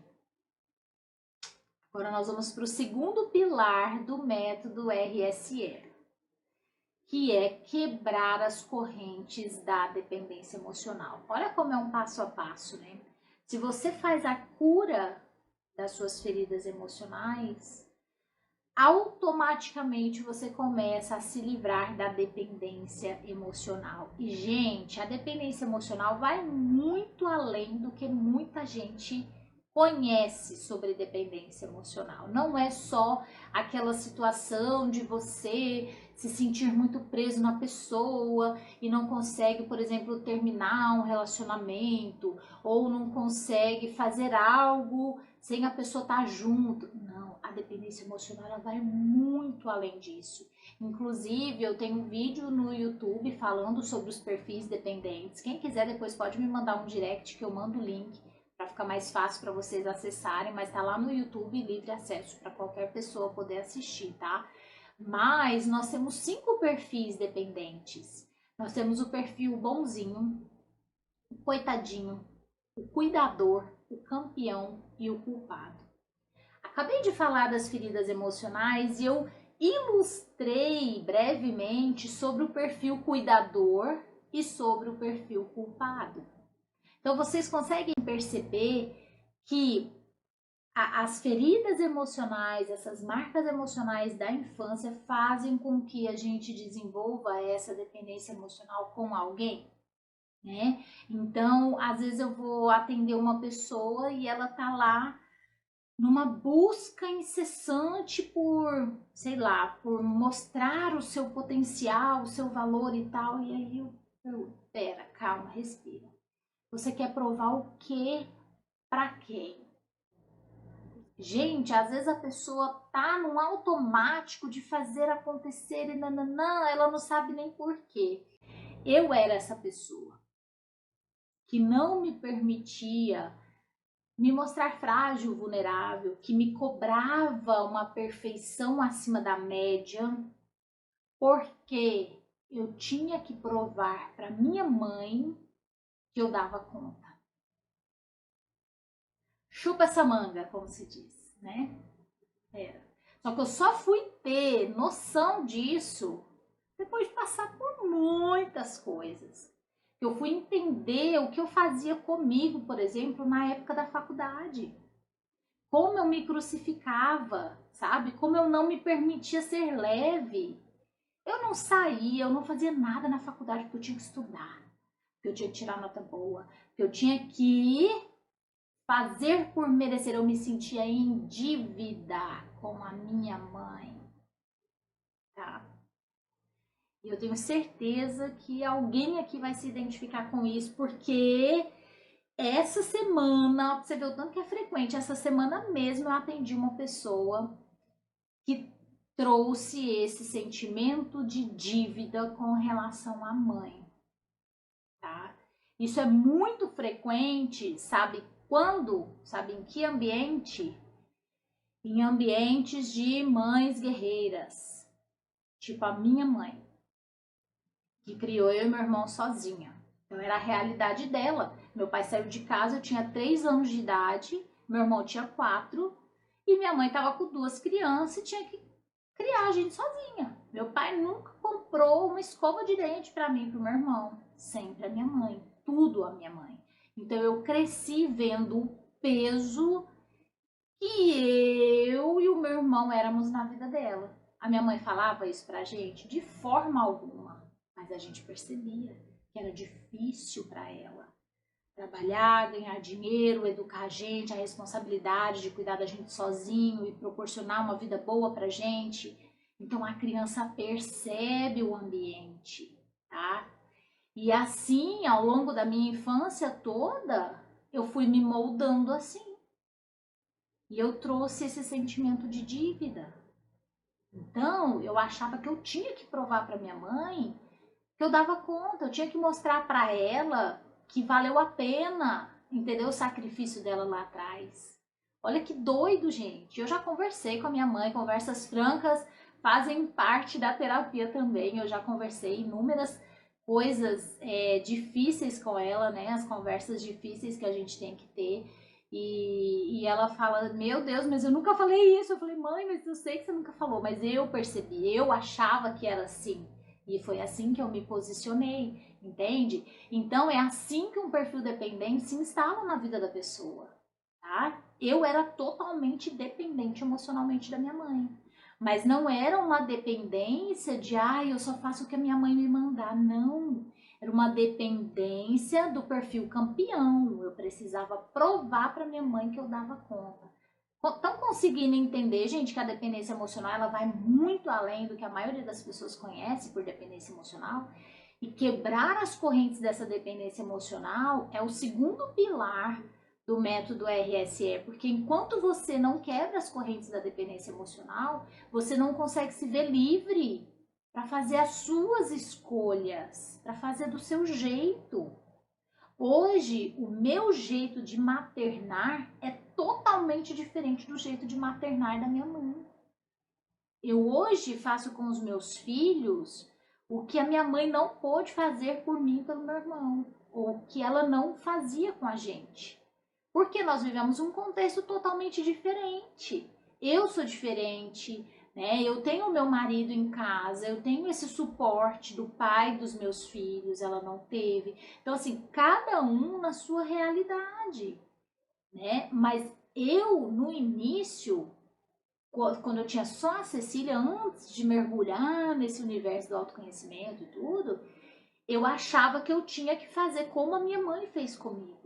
Agora nós vamos para o segundo pilar do método RSE, que é quebrar as correntes da dependência emocional. Olha como é um passo a passo, né? Se você faz a cura das suas feridas emocionais, automaticamente você começa a se livrar da dependência emocional. E, gente, a dependência emocional vai muito além do que muita gente conhece sobre dependência emocional. Não é só aquela situação de você se sentir muito preso na pessoa e não consegue, por exemplo, terminar um relacionamento ou não consegue fazer algo sem a pessoa estar junto. Não, a dependência emocional ela vai muito além disso. Inclusive, eu tenho um vídeo no YouTube falando sobre os perfis dependentes. Quem quiser depois pode me mandar um direct que eu mando o link para ficar mais fácil para vocês acessarem, mas tá lá no YouTube, livre acesso para qualquer pessoa poder assistir, tá? Mas nós temos 5 perfis dependentes. Nós temos o perfil bonzinho, o coitadinho, o cuidador, o campeão e o culpado. Acabei de falar das feridas emocionais e eu ilustrei brevemente sobre o perfil cuidador e sobre o perfil culpado. Então vocês conseguem perceber que as feridas emocionais, essas marcas emocionais da infância fazem com que a gente desenvolva essa dependência emocional com alguém, né? Então, às vezes eu vou atender uma pessoa e ela tá lá numa busca incessante por, sei lá, por mostrar o seu potencial, o seu valor e tal, e aí pera, calma, respira. Você quer provar o quê para quem? Gente, às vezes a pessoa tá num automático de fazer acontecer e nananã, ela não sabe nem por quê. Eu era essa pessoa que não me permitia me mostrar frágil, vulnerável, que me cobrava uma perfeição acima da média, porque eu tinha que provar para minha mãe que eu dava conta. Chupa essa manga, como se diz, né? Só que eu só fui ter noção disso depois de passar por muitas coisas. que eu fui entender o que eu fazia comigo, por exemplo, na época da faculdade. Como eu me crucificava, sabe? Como eu não me permitia ser leve. Eu não saía, eu não fazia nada na faculdade porque eu tinha que estudar, porque eu tinha que tirar nota boa, porque eu tinha que fazer por merecer. Eu me sentia em dívida com a minha mãe, tá? E eu tenho certeza que alguém aqui vai se identificar com isso, porque essa semana, você vê o tanto que é frequente, essa semana mesmo eu atendi uma pessoa que trouxe esse sentimento de dívida com relação à mãe, tá? Isso é muito frequente, sabe quando? Sabe em que ambiente? Em ambientes de mães guerreiras, tipo a minha mãe, que criou eu e meu irmão sozinha. Então era a realidade dela. Meu pai saiu de casa, eu tinha 3 anos de idade, meu irmão tinha 4, e minha mãe estava com 2 crianças e tinha que criar a gente sozinha. Meu pai nunca comprou uma escova de dente para mim e pro meu irmão. Sempre a minha mãe, tudo a minha mãe. Então eu cresci vendo o peso que eu e o meu irmão éramos na vida dela. A minha mãe falava isso pra gente de forma alguma, mas a gente percebia que era difícil para ela trabalhar, ganhar dinheiro, educar a gente, a responsabilidade de cuidar da gente sozinho e proporcionar uma vida boa pra gente. Então a criança percebe o ambiente, tá? E assim, ao longo da minha infância toda, eu fui me moldando assim. E eu trouxe esse sentimento de dívida. Então, eu achava que eu tinha que provar para minha mãe que eu dava conta, eu tinha que mostrar para ela que valeu a pena, entendeu? O sacrifício dela lá atrás. Olha que doido, gente. Eu já conversei com a minha mãe, conversas francas fazem parte da terapia também. Eu já conversei inúmeras coisas difíceis com ela, né? As conversas difíceis que a gente tem que ter. E ela fala, meu Deus, mas eu nunca falei isso. Eu falei, mãe, mas eu sei que você nunca falou, mas eu percebi, eu achava que era assim. E foi assim que eu me posicionei, entende? Então é assim que um perfil dependente se instala na vida da pessoa, tá? Eu era totalmente dependente emocionalmente da minha mãe. Mas não era uma dependência de, eu só faço o que a minha mãe me mandar. Não. Era uma dependência do perfil campeão. Eu precisava provar para minha mãe que eu dava conta. Estão conseguindo entender, gente, que a dependência emocional ela vai muito além do que a maioria das pessoas conhece por dependência emocional? E quebrar as correntes dessa dependência emocional é o segundo pilar do método RSE, porque enquanto você não quebra as correntes da dependência emocional, você não consegue se ver livre para fazer as suas escolhas, para fazer do seu jeito. Hoje, o meu jeito de maternar é totalmente diferente do jeito de maternar da minha mãe. Eu hoje faço com os meus filhos o que a minha mãe não pôde fazer por mim e pelo meu irmão, ou que ela não fazia com a gente. Porque nós vivemos um contexto totalmente diferente. Eu sou diferente, né? Eu tenho o meu marido em casa, eu tenho esse suporte do pai dos meus filhos, ela não teve. Então, assim, cada um na sua realidade, né? Mas eu, no início, quando eu tinha só a Cecília, antes de mergulhar nesse universo do autoconhecimento e tudo, eu achava que eu tinha que fazer como a minha mãe fez comigo.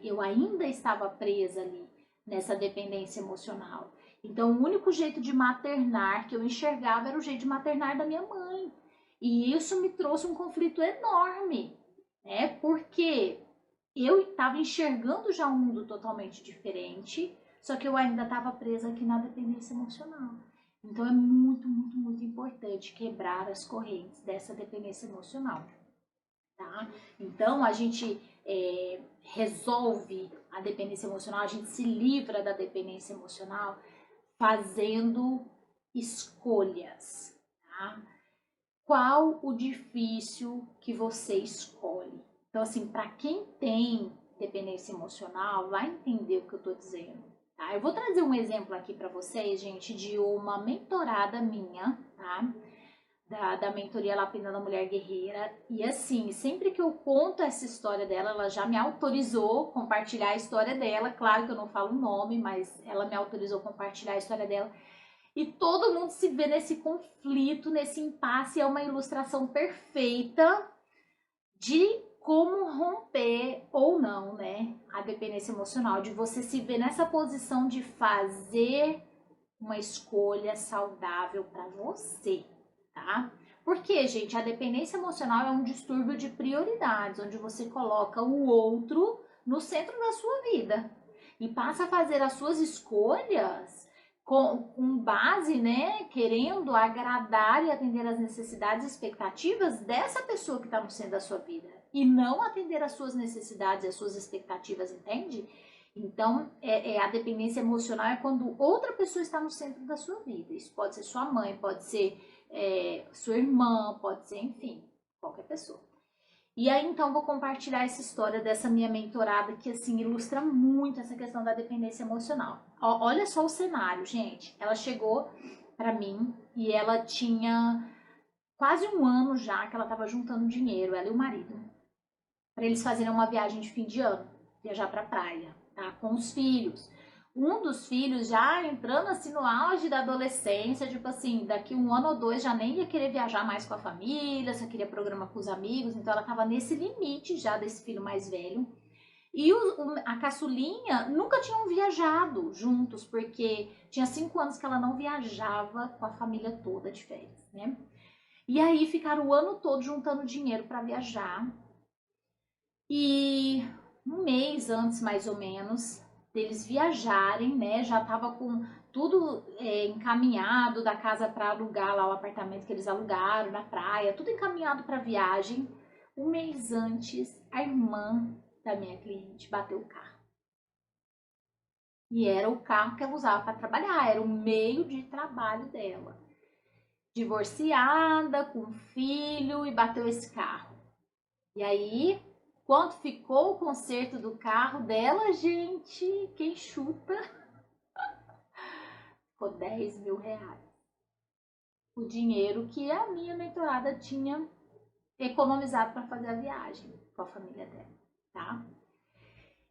Eu ainda estava presa ali nessa dependência emocional. Então, o único jeito de maternar que eu enxergava era o jeito de maternar da minha mãe. E isso me trouxe um conflito enorme, né? Porque eu estava enxergando já um mundo totalmente diferente, só que eu ainda estava presa aqui na dependência emocional. Então, é muito, muito, muito importante quebrar as correntes dessa dependência emocional. Tá? Então, a gente resolve a dependência emocional, a gente se livra da dependência emocional fazendo escolhas. Tá? Qual o difícil que você escolhe? Então, assim, para quem tem dependência emocional, vai entender o que eu estou dizendo. Tá? Eu vou trazer um exemplo aqui para vocês, gente, de uma mentorada minha, tá? da mentoria Lapina da Mulher Guerreira. E assim, sempre que eu conto essa história dela, ela já me autorizou compartilhar a história dela. Claro que eu não falo o nome, mas ela me autorizou compartilhar a história dela. E todo mundo se vê nesse conflito, nesse impasse. É uma ilustração perfeita de como romper ou não, né, a dependência emocional, de você se ver nessa posição de fazer uma escolha saudável para você, tá? Porque, gente, a dependência emocional é um distúrbio de prioridades, onde você coloca o outro no centro da sua vida e passa a fazer as suas escolhas com base, né, querendo agradar e atender às necessidades e expectativas dessa pessoa que está no centro da sua vida e não atender às suas necessidades e às suas expectativas, entende? Então, a dependência emocional é quando outra pessoa está no centro da sua vida. Isso pode ser sua mãe, pode ser sua irmã, pode ser, enfim, qualquer pessoa. E aí, então, vou compartilhar essa história dessa minha mentorada que, assim, ilustra muito essa questão da dependência emocional. Olha só o cenário, gente. Ela chegou para mim e ela tinha quase um ano já que ela estava juntando dinheiro, ela e o marido, para eles fazerem uma viagem de fim de ano, viajar para a praia, tá? Com os filhos. Um dos filhos já entrando assim no auge da adolescência, tipo assim, daqui um ano ou dois já nem ia querer viajar mais com a família, só queria programa com os amigos, então ela tava nesse limite já desse filho mais velho. E a caçulinha nunca tinham viajado juntos, porque tinha 5 anos que ela não viajava com a família toda de férias, né? E aí ficaram o ano todo juntando dinheiro para viajar. E um mês antes, mais ou menos, deles viajarem, né? Já tava com tudo encaminhado da casa para alugar lá o apartamento que eles alugaram na praia, tudo encaminhado para viagem. Um mês antes, a irmã da minha cliente bateu o carro. E era o carro que ela usava para trabalhar, era o meio de trabalho dela. Divorciada, com filho, e bateu esse carro. E aí, quanto ficou o conserto do carro dela, gente? Quem chuta? Ficou 10 mil reais. O dinheiro que a minha mentorada tinha economizado para fazer a viagem com a família dela, tá?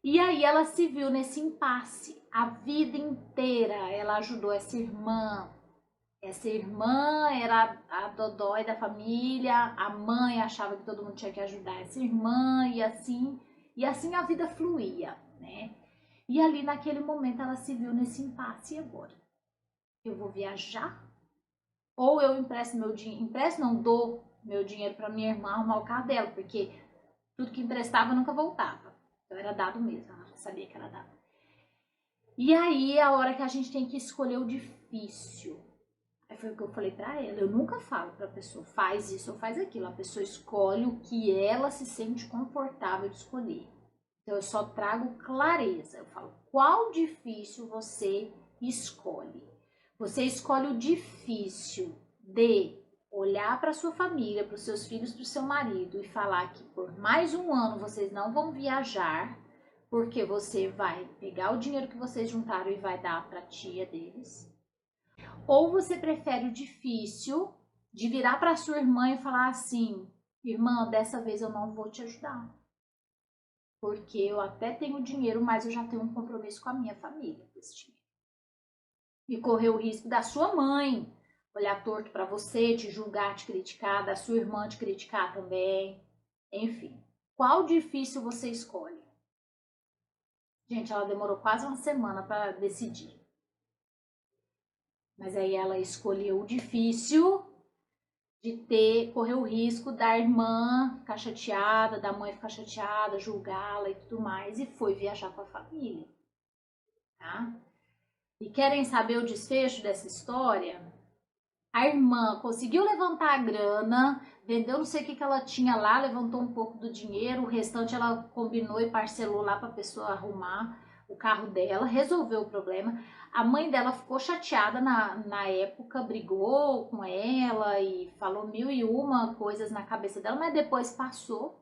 E aí ela se viu nesse impasse. A vida inteira ela ajudou essa irmã. Essa irmã era a dodói da família, a mãe achava que todo mundo tinha que ajudar essa irmã e assim a vida fluía, né? E ali naquele momento ela se viu nesse impasse. E agora? Eu vou viajar? Ou eu empresto meu dinheiro, empresto não, dou meu dinheiro para minha irmã arrumar o carro dela, porque tudo que emprestava nunca voltava. Então era dado mesmo, ela já sabia que era dado. E aí é a hora que a gente tem que escolher o difícil. Aí foi o que eu falei pra ela, eu nunca falo pra pessoa, faz isso ou faz aquilo. A pessoa escolhe o que ela se sente confortável de escolher. Então eu só trago clareza. Eu falo, qual difícil você escolhe? Você escolhe o difícil de olhar para sua família, para os seus filhos, para o seu marido e falar que por mais um ano vocês não vão viajar, porque você vai pegar o dinheiro que vocês juntaram e vai dar para a tia deles. Ou você prefere o difícil de virar para sua irmã e falar assim: irmã, dessa vez eu não vou te ajudar. Porque eu até tenho dinheiro, mas eu já tenho um compromisso com a minha família com esse dinheiro. E correr o risco da sua mãe olhar torto para você, te julgar, te criticar, da sua irmã te criticar também. Enfim, qual difícil você escolhe? Gente, ela demorou quase uma semana para decidir. Mas aí ela escolheu o difícil de correr o risco da irmã ficar chateada, da mãe ficar chateada, julgá-la e tudo mais, e foi viajar com a família, tá? E querem saber o desfecho dessa história? A irmã conseguiu levantar a grana, vendeu não sei o que ela tinha lá, levantou um pouco do dinheiro, o restante ela combinou e parcelou lá para a pessoa arrumar o carro dela, resolveu o problema. A mãe dela ficou chateada na época, brigou com ela e falou mil e uma coisas na cabeça dela, mas depois passou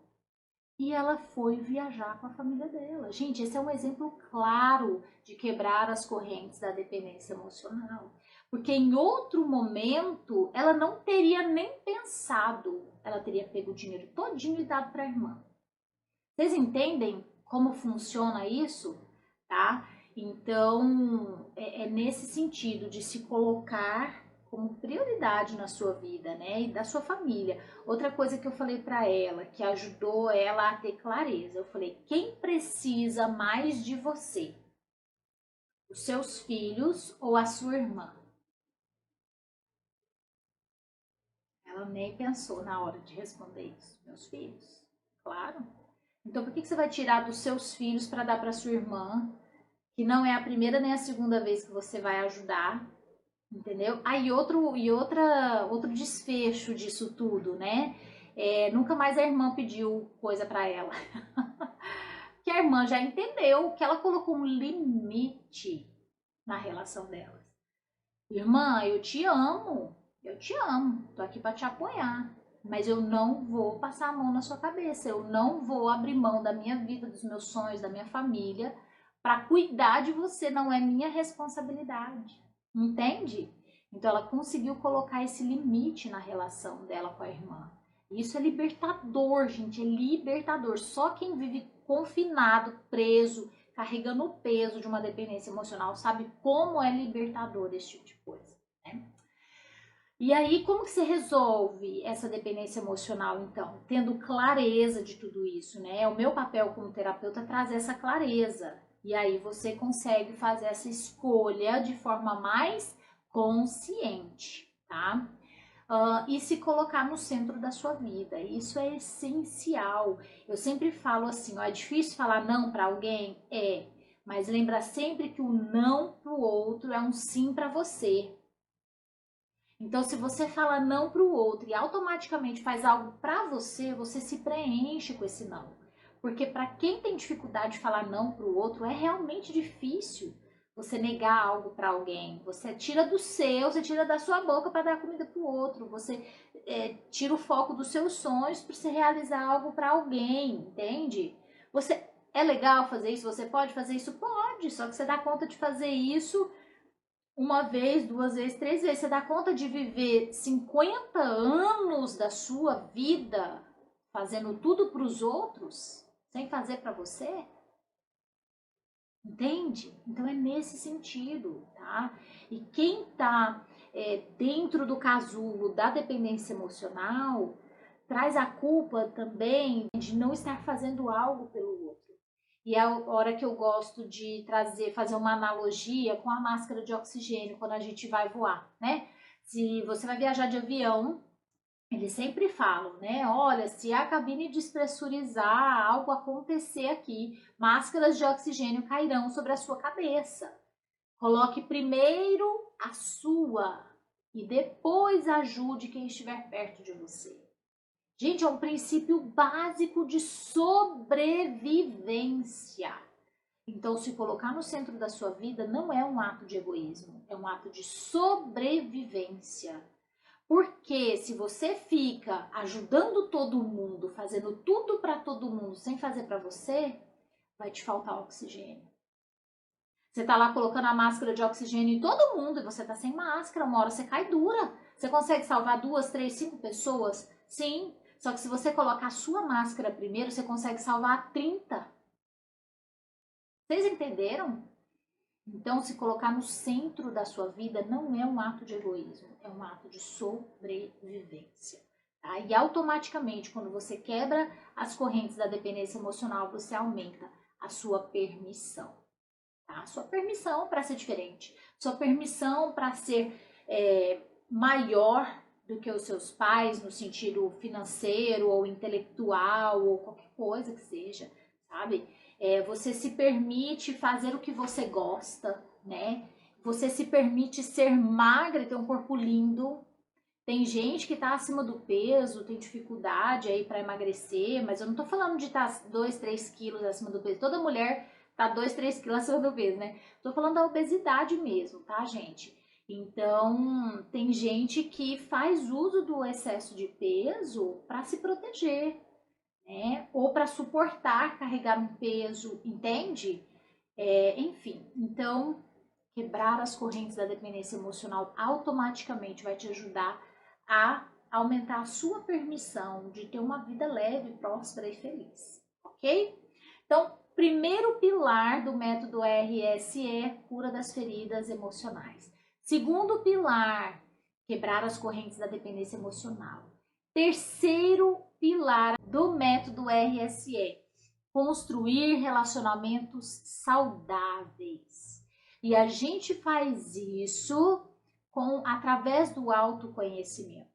e ela foi viajar com a família dela. Gente, esse é um exemplo claro de quebrar as correntes da dependência emocional. Porque em outro momento, ela não teria nem pensado. Ela teria pego o dinheiro todinho e dado para a irmã. Vocês entendem como funciona isso? Tá? Então, é nesse sentido de se colocar como prioridade na sua vida, né? E da sua família. Outra coisa que eu falei para ela, que ajudou ela a ter clareza, eu falei: quem precisa mais de você? Os seus filhos ou a sua irmã? Ela nem pensou na hora de responder isso. Meus filhos, claro. Então, por que você vai tirar dos seus filhos para dar para sua irmã, que não é a primeira nem a segunda vez que você vai ajudar, entendeu? Aí outro desfecho disso tudo, né? Nunca mais a irmã pediu coisa para ela. Que a irmã já entendeu que ela colocou um limite na relação delas. Irmã, eu te amo, tô aqui para te apoiar, mas eu não vou passar a mão na sua cabeça, eu não vou abrir mão da minha vida, dos meus sonhos, da minha família, para cuidar de você, não é minha responsabilidade, entende? Então ela conseguiu colocar esse limite na relação dela com a irmã. Isso é libertador, gente, é libertador. Só quem vive confinado, preso, carregando o peso de uma dependência emocional sabe como é libertador esse tipo de coisa, né? E aí, como que você resolve essa dependência emocional, então? Tendo clareza de tudo isso, né? O meu papel como terapeuta é trazer essa clareza. E aí você consegue fazer essa escolha de forma mais consciente, tá? E se colocar no centro da sua vida. Isso é essencial. Eu sempre falo assim, ó, é difícil falar não para alguém? É, mas lembra sempre que o não para o outro é um sim para você. Então, se você fala não para o outro e automaticamente faz algo para você, você se preenche com esse não. Porque para quem tem dificuldade de falar não para o outro, é realmente difícil você negar algo para alguém. Você tira do seu, você tira da sua boca para dar comida para o outro. Você tira o foco dos seus sonhos para você realizar algo para alguém, entende? Você é legal fazer isso? Você pode fazer isso? Pode, só que você dá conta de fazer isso uma vez, duas vezes, três vezes. Você dá conta de viver 50 anos da sua vida fazendo tudo para os outros, sem fazer para você? Entende? Então é nesse sentido, tá? E quem tá dentro do casulo da dependência emocional traz a culpa também de não estar fazendo algo pelo outro. E é a hora que eu gosto de fazer uma analogia com a máscara de oxigênio quando a gente vai voar, né? Se você vai viajar de avião, eles sempre falam, né? Olha, se a cabine despressurizar, algo acontecer aqui, máscaras de oxigênio cairão sobre a sua cabeça. Coloque primeiro a sua e depois ajude quem estiver perto de você. Gente, é um princípio básico de sobrevivência. Então, se colocar no centro da sua vida não é um ato de egoísmo, é um ato de sobrevivência. Porque se você fica ajudando todo mundo, fazendo tudo para todo mundo, sem fazer para você, vai te faltar oxigênio. Você tá lá colocando a máscara de oxigênio em todo mundo e você tá sem máscara, uma hora você cai dura. Você consegue salvar 2, 3, 5 pessoas? Sim. Só que se você colocar a sua máscara primeiro, você consegue salvar 30. Vocês entenderam? Então, se colocar no centro da sua vida não é um ato de egoísmo, é um ato de sobrevivência. Tá? E automaticamente, quando você quebra as correntes da dependência emocional, você aumenta a sua permissão. Tá? Sua permissão para ser diferente, sua permissão para ser maior do que os seus pais no sentido financeiro ou intelectual ou qualquer coisa que seja, sabe? Você se permite fazer o que você gosta, né? Você se permite ser magra e ter um corpo lindo. Tem gente que tá acima do peso, tem dificuldade aí para emagrecer, mas eu não tô falando de estar 2, 3 quilos acima do peso. Toda mulher tá 2, 3 quilos acima do peso, né? Tô falando da obesidade mesmo, tá, gente? Então, tem gente que faz uso do excesso de peso para se proteger, né? Ou para suportar carregar um peso, entende? Enfim, então Quebrar as correntes da dependência emocional automaticamente vai te ajudar a aumentar a sua permissão de ter uma vida leve, próspera e feliz, ok? Então, primeiro pilar do método RSE é cura das feridas emocionais. Segundo pilar, quebrar as correntes da dependência emocional. Terceiro pilar do método RSE, construir relacionamentos saudáveis. E a gente faz isso através do autoconhecimento.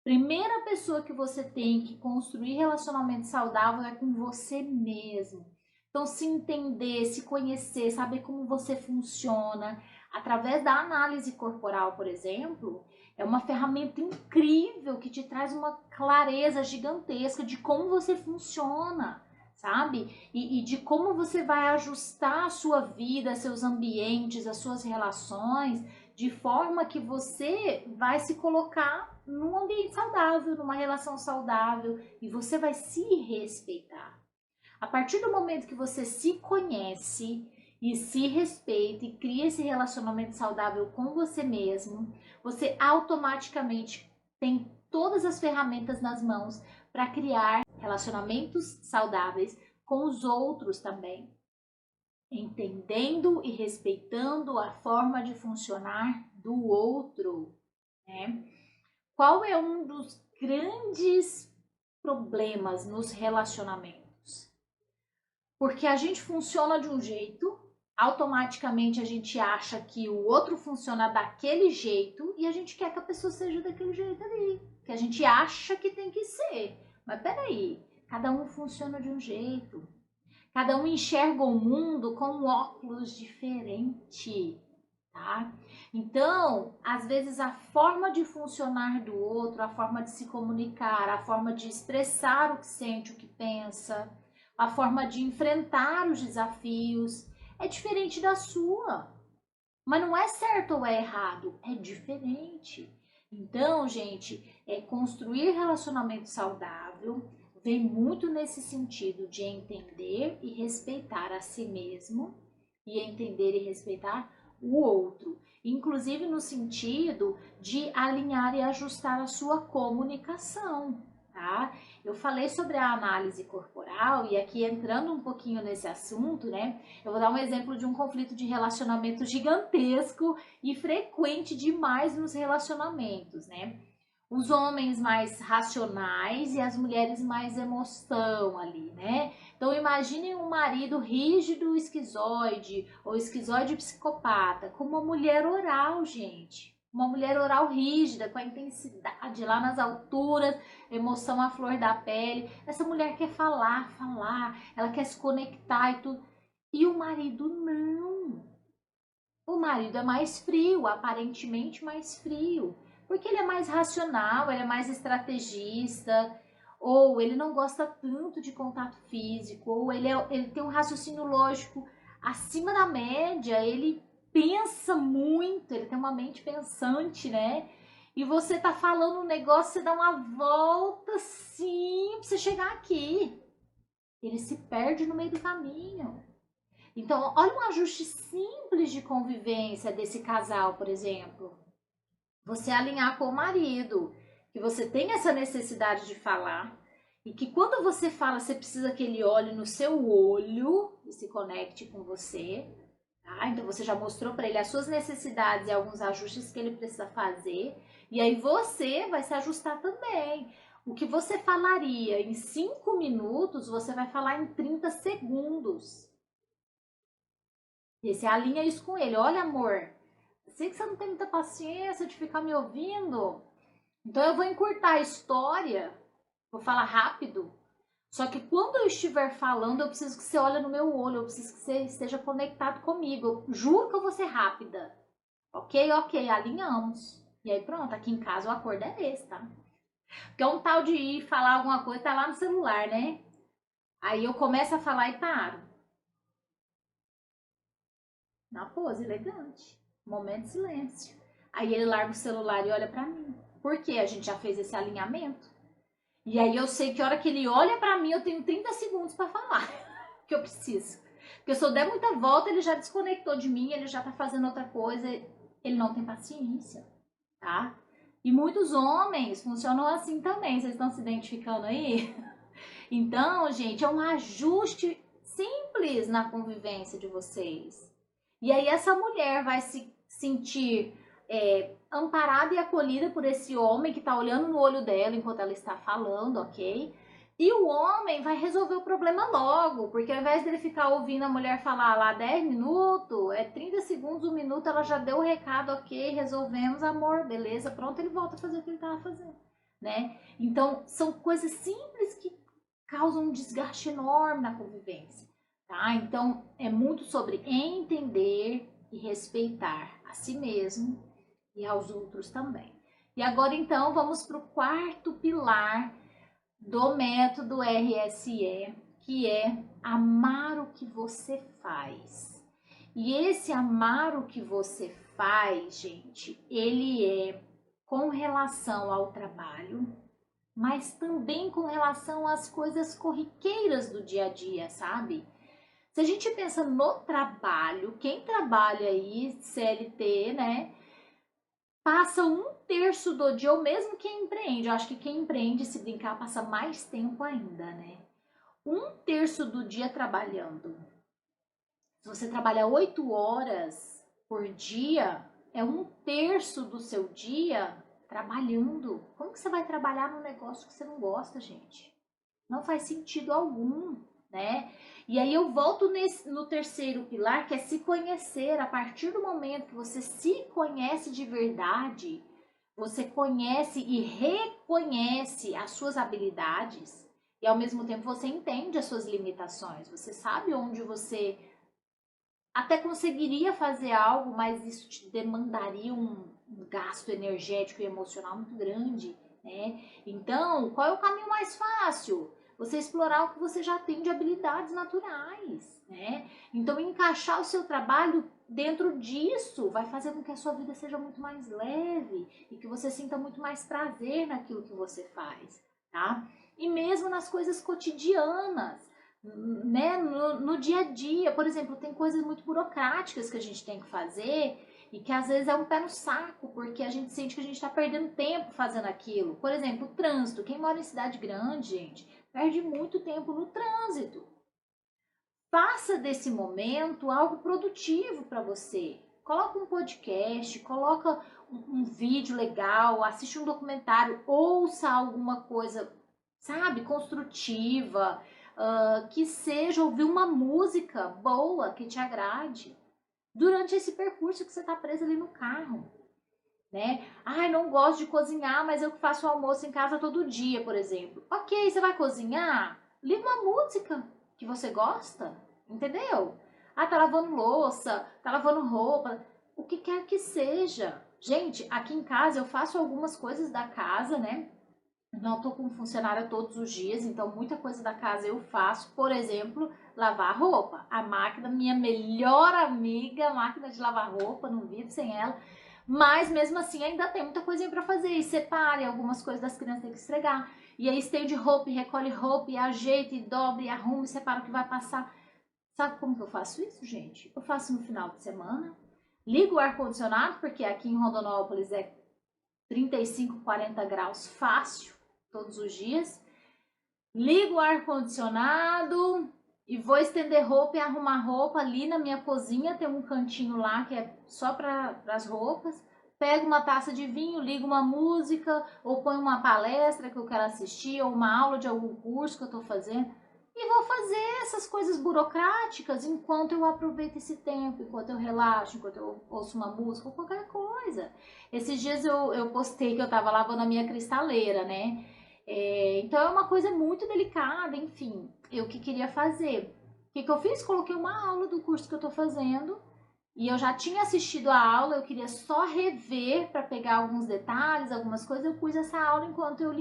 Primeira pessoa que você tem que construir relacionamento saudável é com você mesmo. Então, se entender, se conhecer, saber como você funciona, através da análise corporal, por exemplo, é uma ferramenta incrível que te traz uma clareza gigantesca de como você funciona, sabe? E de como você vai ajustar a sua vida, seus ambientes, as suas relações, de forma que você vai se colocar num ambiente saudável, numa relação saudável, e você vai se respeitar. A partir do momento que você se conhece e se respeita e cria esse relacionamento saudável com você mesmo, você automaticamente tem todas as ferramentas nas mãos para criar relacionamentos saudáveis com os outros também, entendendo e respeitando a forma de funcionar do outro, né? Qual é um dos grandes problemas nos relacionamentos? Porque a gente funciona de um jeito, automaticamente a gente acha que o outro funciona daquele jeito e a gente quer que a pessoa seja daquele jeito ali, que a gente acha que tem que ser. Mas peraí, cada um funciona de um jeito. Cada um enxerga o mundo com um óculos diferente, tá? Então, às vezes a forma de funcionar do outro, a forma de se comunicar, a forma de expressar o que sente, o que pensa, a forma de enfrentar os desafios é diferente da sua. Mas não é certo ou é errado, é diferente. Então, gente, construir relacionamento saudável vem muito nesse sentido de entender e respeitar a si mesmo e entender e respeitar o outro, inclusive no sentido de alinhar e ajustar a sua comunicação, tá? Eu falei sobre a análise corporal e aqui entrando um pouquinho nesse assunto, né? Eu vou dar um exemplo de um conflito de relacionamento gigantesco e frequente demais nos relacionamentos, né? Os homens mais racionais e as mulheres mais emoção ali, né? Então imaginem um marido rígido esquizoide ou esquizoide psicopata com uma mulher oral, gente. Uma mulher oral rígida, com a intensidade lá nas alturas, emoção à flor da pele. Essa mulher quer falar, ela quer se conectar e tudo. E o marido não. O marido é mais frio, aparentemente mais frio. Porque ele é mais racional, ele é mais estrategista, ou ele não gosta tanto de contato físico, ou ele tem um raciocínio lógico acima da média, ele pensa muito, ele tem uma mente pensante, né? E você tá falando um negócio, você dá uma volta assim pra você chegar aqui. Ele se perde no meio do caminho. Então, olha um ajuste simples de convivência desse casal, por exemplo. Você alinhar com o marido, que você tem essa necessidade de falar e que quando você fala, você precisa que ele olhe no seu olho e se conecte com você, tá? Então você já mostrou para ele as suas necessidades e alguns ajustes que ele precisa fazer, e aí você vai se ajustar também. O que você falaria em 5 minutos, você vai falar em 30 segundos. E você alinha isso com ele. Olha, amor, sei que você não tem muita paciência de ficar me ouvindo, então eu vou encurtar a história, vou falar rápido. Só que quando eu estiver falando, eu preciso que você olhe no meu olho, eu preciso que você esteja conectado comigo. Eu juro que eu vou ser rápida. Ok, alinhamos. E aí pronto, aqui em casa o acordo é esse, tá? Porque é um tal de ir falar alguma coisa, tá lá no celular, né? Aí eu começo a falar e paro. Na pose elegante. Momento de silêncio. Aí ele larga o celular e olha pra mim. Porque a gente já fez esse alinhamento. E aí eu sei que a hora que ele olha pra mim, eu tenho 30 segundos pra falar. Que eu preciso. Porque se eu der muita volta, ele já desconectou de mim, ele já tá fazendo outra coisa, ele não tem paciência, tá? E muitos homens funcionam assim também, vocês estão se identificando aí? Então, gente, é um ajuste simples na convivência de vocês. E aí essa mulher vai se sentir amparada e acolhida por esse homem que está olhando no olho dela enquanto ela está falando, ok? E o homem vai resolver o problema logo, porque ao invés dele ficar ouvindo a mulher falar lá 10 minutos, 30 segundos, 1 minuto, ela já deu o recado, ok, resolvemos, amor, beleza, pronto, ele volta a fazer o que ele estava fazendo, né? Então, são coisas simples que causam um desgaste enorme na convivência, tá? Então, é muito sobre entender e respeitar a si mesmo e aos outros também. E agora, então, vamos para o quarto pilar do método RSE, que é amar o que você faz. E esse amar o que você faz, gente, ele é com relação ao trabalho, mas também com relação às coisas corriqueiras do dia a dia, sabe? Se a gente pensa no trabalho, quem trabalha aí, CLT, né? Passa 1/3 do dia, ou mesmo quem empreende. Eu acho que quem empreende, se brincar, passa mais tempo ainda, né? 1/3 do dia trabalhando. Se você trabalha 8 horas por dia, é 1/3 do seu dia trabalhando. Como que você vai trabalhar num negócio que você não gosta, gente? Não faz sentido algum, né? E aí eu volto no terceiro pilar, que é se conhecer. A partir do momento que você se conhece de verdade, você conhece e reconhece as suas habilidades e ao mesmo tempo você entende as suas limitações. Você sabe onde você até conseguiria fazer algo, mas isso te demandaria um gasto energético e emocional muito grande, né? Então, qual é o caminho mais fácil? Você explorar o que você já tem de habilidades naturais, né? Então, encaixar o seu trabalho dentro disso vai fazer com que a sua vida seja muito mais leve e que você sinta muito mais prazer naquilo que você faz, tá? E mesmo nas coisas cotidianas, né, no dia a dia, por exemplo, tem coisas muito burocráticas que a gente tem que fazer e que às vezes é um pé no saco, porque a gente sente que a gente está perdendo tempo fazendo aquilo. Por exemplo, o trânsito. Quem mora em cidade grande, gente, perde muito tempo no trânsito. Faça desse momento algo produtivo para você. Coloca um podcast, coloca um vídeo legal, assiste um documentário, ouça alguma coisa, sabe, construtiva, que seja ouvir uma música boa que te agrade durante esse percurso que você está preso ali no carro, né? Ai, não gosto de cozinhar, mas eu faço o almoço em casa todo dia, por exemplo. Ok, você vai cozinhar? Liga uma música que você gosta, entendeu? Ah, tá lavando louça, tá lavando roupa, o que quer que seja. Gente, aqui em casa eu faço algumas coisas da casa, né? Não tô com funcionária todos os dias, então muita coisa da casa eu faço. Por exemplo, lavar roupa. A máquina, minha melhor amiga, a máquina de lavar roupa, não vivo sem ela. Mas mesmo assim ainda tem muita coisinha para fazer. E separe algumas coisas das crianças, tem que esfregar. E aí estende roupa, e recolhe roupa, e ajeita, e dobra, e arruma, e separa o que vai passar. Sabe como que eu faço isso, gente? Eu faço no final de semana. Ligo o ar-condicionado, porque aqui em Rondonópolis é 35, 40 graus fácil, todos os dias. Ligo o ar-condicionado e vou estender roupa e arrumar roupa ali na minha cozinha. Tem um cantinho lá que é só para as roupas. Pego uma taça de vinho, ligo uma música, ou ponho uma palestra que eu quero assistir, ou uma aula de algum curso que eu estou fazendo. E vou fazer essas coisas burocráticas enquanto eu aproveito esse tempo, enquanto eu relaxo, enquanto eu ouço uma música ou qualquer coisa. Esses dias eu postei que eu estava lavando a minha cristaleira, né? Então é uma coisa muito delicada, enfim. Eu que queria fazer. O que eu fiz? Coloquei uma aula do curso que eu tô fazendo. E eu já tinha assistido a aula, eu queria só rever para pegar alguns detalhes, algumas coisas. Eu pus essa aula enquanto eu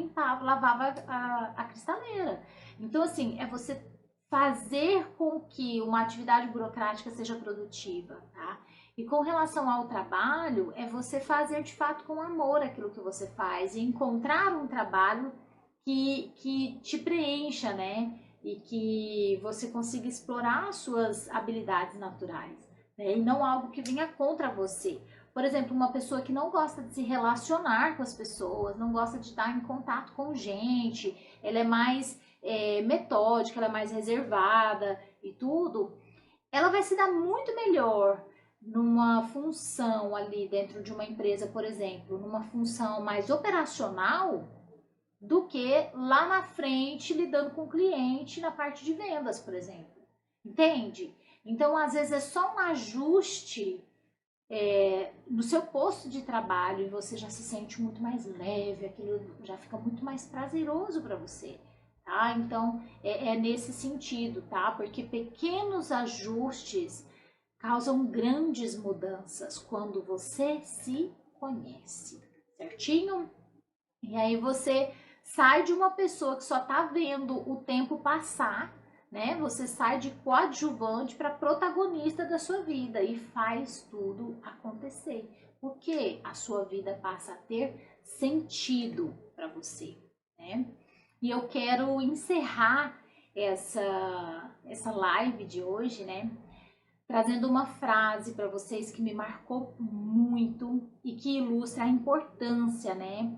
lavava a cristaleira. Então, assim, é você fazer com que uma atividade burocrática seja produtiva, tá? E com relação ao trabalho, é você fazer de fato com amor aquilo que você faz e encontrar um trabalho que te preencha, né? e que você consiga explorar as suas habilidades naturais, né? E não algo que venha contra você. Por exemplo, uma pessoa que não gosta de se relacionar com as pessoas, não gosta de estar em contato com gente, ela é mais metódica, ela é mais reservada e tudo, ela vai se dar muito melhor numa função ali dentro de uma empresa, por exemplo, numa função mais operacional, do que lá na frente lidando com o cliente na parte de vendas, por exemplo. Entende? Então, às vezes é só um ajuste no seu posto de trabalho e você já se sente muito mais leve, aquilo já fica muito mais prazeroso para você, tá? Então, é nesse sentido, tá? Porque pequenos ajustes causam grandes mudanças quando você se conhece, certinho? E aí você sai de uma pessoa que só tá vendo o tempo passar, né? Você sai de coadjuvante para protagonista da sua vida e faz tudo acontecer. Porque a sua vida passa a ter sentido para você, né? E eu quero encerrar essa live de hoje, né? Trazendo uma frase para vocês que me marcou muito e que ilustra a importância, né?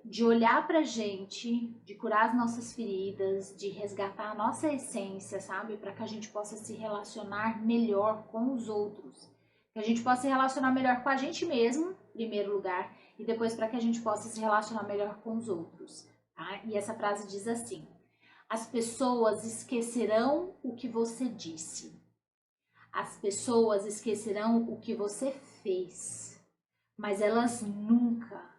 De olhar pra gente, de curar as nossas feridas, de resgatar a nossa essência, sabe? Para que a gente possa se relacionar melhor com os outros. Que a gente possa se relacionar melhor com a gente mesmo, em primeiro lugar, e depois para que a gente possa se relacionar melhor com os outros, tá? E essa frase diz assim: as pessoas esquecerão o que você disse. As pessoas esquecerão o que você fez, mas elas nunca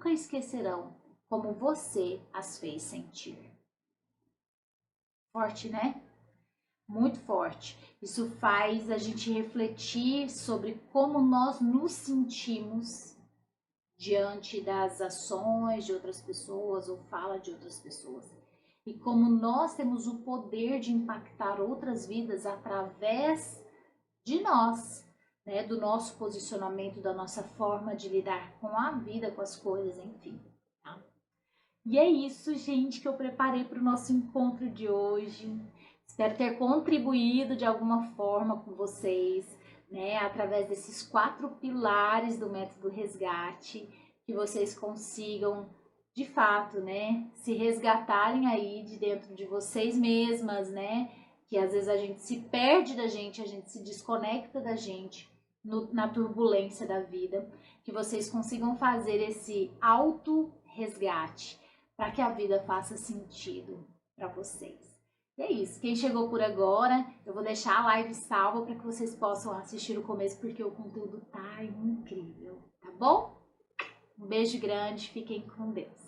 esquecerão como você as fez sentir. Forte, né? Muito forte. Isso faz a gente refletir sobre como nós nos sentimos diante das ações de outras pessoas ou fala de outras pessoas. E como nós temos o poder de impactar outras vidas através de nós, né, do nosso posicionamento, da nossa forma de lidar com a vida, com as coisas, enfim. Tá? E é isso, gente, que eu preparei para o nosso encontro de hoje. Espero ter contribuído de alguma forma com vocês, né, através desses 4 pilares do método resgate, que vocês consigam, de fato, né, se resgatarem aí de dentro de vocês mesmas, né, que às vezes a gente se perde da gente, a gente se desconecta da gente na turbulência da vida, que vocês consigam fazer esse auto-resgate para que a vida faça sentido para vocês. E é isso, quem chegou por agora, eu vou deixar a live salva para que vocês possam assistir o começo, porque o conteúdo tá incrível, tá bom? Um beijo grande, fiquem com Deus.